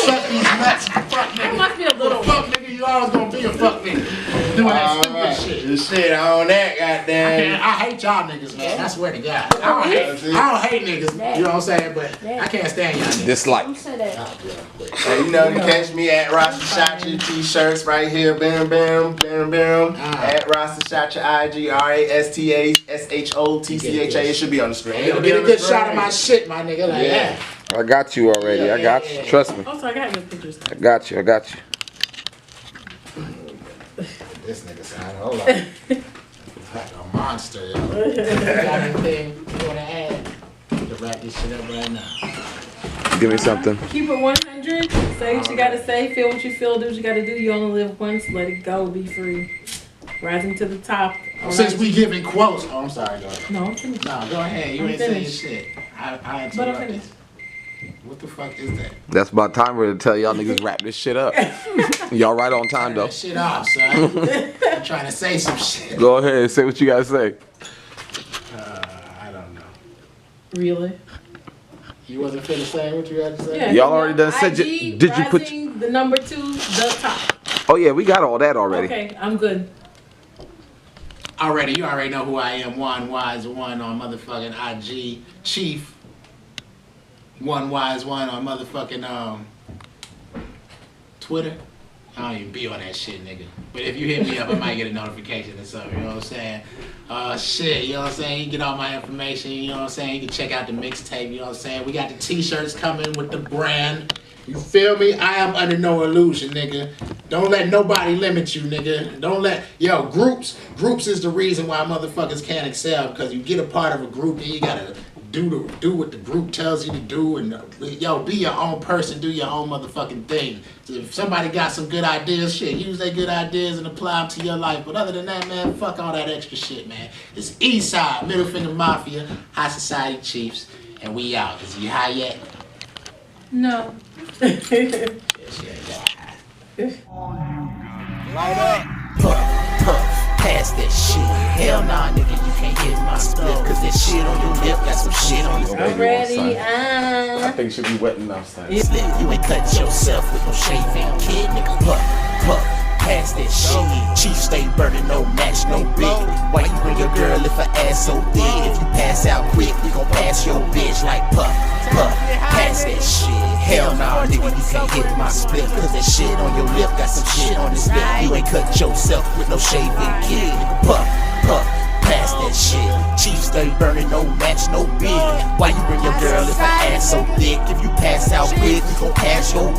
[SPEAKER 5] Suck these nuts, you fuck nigga.
[SPEAKER 3] That must be a little
[SPEAKER 5] fuck nigga. You always gonna be a fuck nigga. Doing that stupid shit.
[SPEAKER 1] This shit on that, goddamn.
[SPEAKER 5] I hate y'all niggas, man. I swear to God. I don't hate niggas. You know what I'm saying? But I can't stand y'all niggas.
[SPEAKER 4] Dislike.
[SPEAKER 1] Hey, you know, you catch me at HiSociety T-shirts right here. Bam, bam, bam, bam. At HiSociety, RASTASHOTCHA. It should be on the screen.
[SPEAKER 5] You'll get a good shot of my shit, my nigga. Like that.
[SPEAKER 4] I got you already. I got you. Trust me.
[SPEAKER 3] Also, I got your pictures.
[SPEAKER 4] I got you.
[SPEAKER 5] This nigga sound hold on. Like a monster, yo. You got anything you wanna add to wrap this shit up right now?
[SPEAKER 4] Give me something.
[SPEAKER 3] Keep it 100. Say what you gotta say. Feel what you feel. Do what you gotta do. You only live once. Let it go. Be free. Rising to the top.
[SPEAKER 5] Since we giving quotes. Oh, I'm sorry. Go ahead.
[SPEAKER 3] No, I'm finished.
[SPEAKER 5] No, go ahead. You ain't saying shit. I
[SPEAKER 3] But I'm finished.
[SPEAKER 5] What the fuck is that?
[SPEAKER 4] That's about time to tell y'all niggas wrap this shit up. Y'all right on time though.
[SPEAKER 5] That shit off, son. I'm trying to say some shit.
[SPEAKER 4] Go ahead, say what you gotta say.
[SPEAKER 5] I don't know.
[SPEAKER 3] Really?
[SPEAKER 5] You wasn't finished saying what you had to say?
[SPEAKER 3] Yeah,
[SPEAKER 4] Y'all already done said.
[SPEAKER 3] IG,
[SPEAKER 4] Did you put?
[SPEAKER 3] the number 2, the top?
[SPEAKER 4] Oh yeah, we got all that already.
[SPEAKER 3] Okay, I'm good.
[SPEAKER 5] You already know who I am. One Wise One on motherfucking IG. Chief. One Wise One on motherfucking Twitter. I don't even be on that shit, nigga. But if you hit me up, I might get a notification or something, you know what I'm saying? Shit, you know what I'm saying? You can get all my information, you know what I'm saying? You can check out the mixtape, you know what I'm saying? We got the t-shirts coming with the brand. You feel me? I am under no illusion, nigga. Don't let nobody limit you, nigga. Don't let, groups is the reason why motherfuckers can't excel, because you get a part of a group and you gotta do what the group tells you to do, and be your own person, do your own motherfucking thing. So if somebody got some good ideas, shit, use their good ideas and apply them to your life. But other than that, man, fuck all that extra shit, man. It's Eastside, Middle Finger Mafia, HiSociety Chiefs, and we out. Is you high yet?
[SPEAKER 3] No.
[SPEAKER 2] Light up. Pass that shit. Hell nah, nigga, you can't hit my split. Cause that shit on your lip got some shit on it.
[SPEAKER 3] I'm ready.
[SPEAKER 4] I think it should be wet enough, son.
[SPEAKER 2] Slip, you ain't cut yourself with no shaving kid, nigga. Puff. Pass that shit. Chief stay burning, no match, no big. Why you bring your girl if her ass so big? If you pass out quick, we gon' pass your bitch like puff. Pass that shit. Hell nah, nigga, you can't hit my split. Cause that shit on your lip got some shit on his lip. You ain't cut yourself with no shaving kid, nigga. Puff. Pass that shit. Chief stay burning, no match, no big. Why you bring your girl if her ass so thick? If you pass out quick, we gon' pass your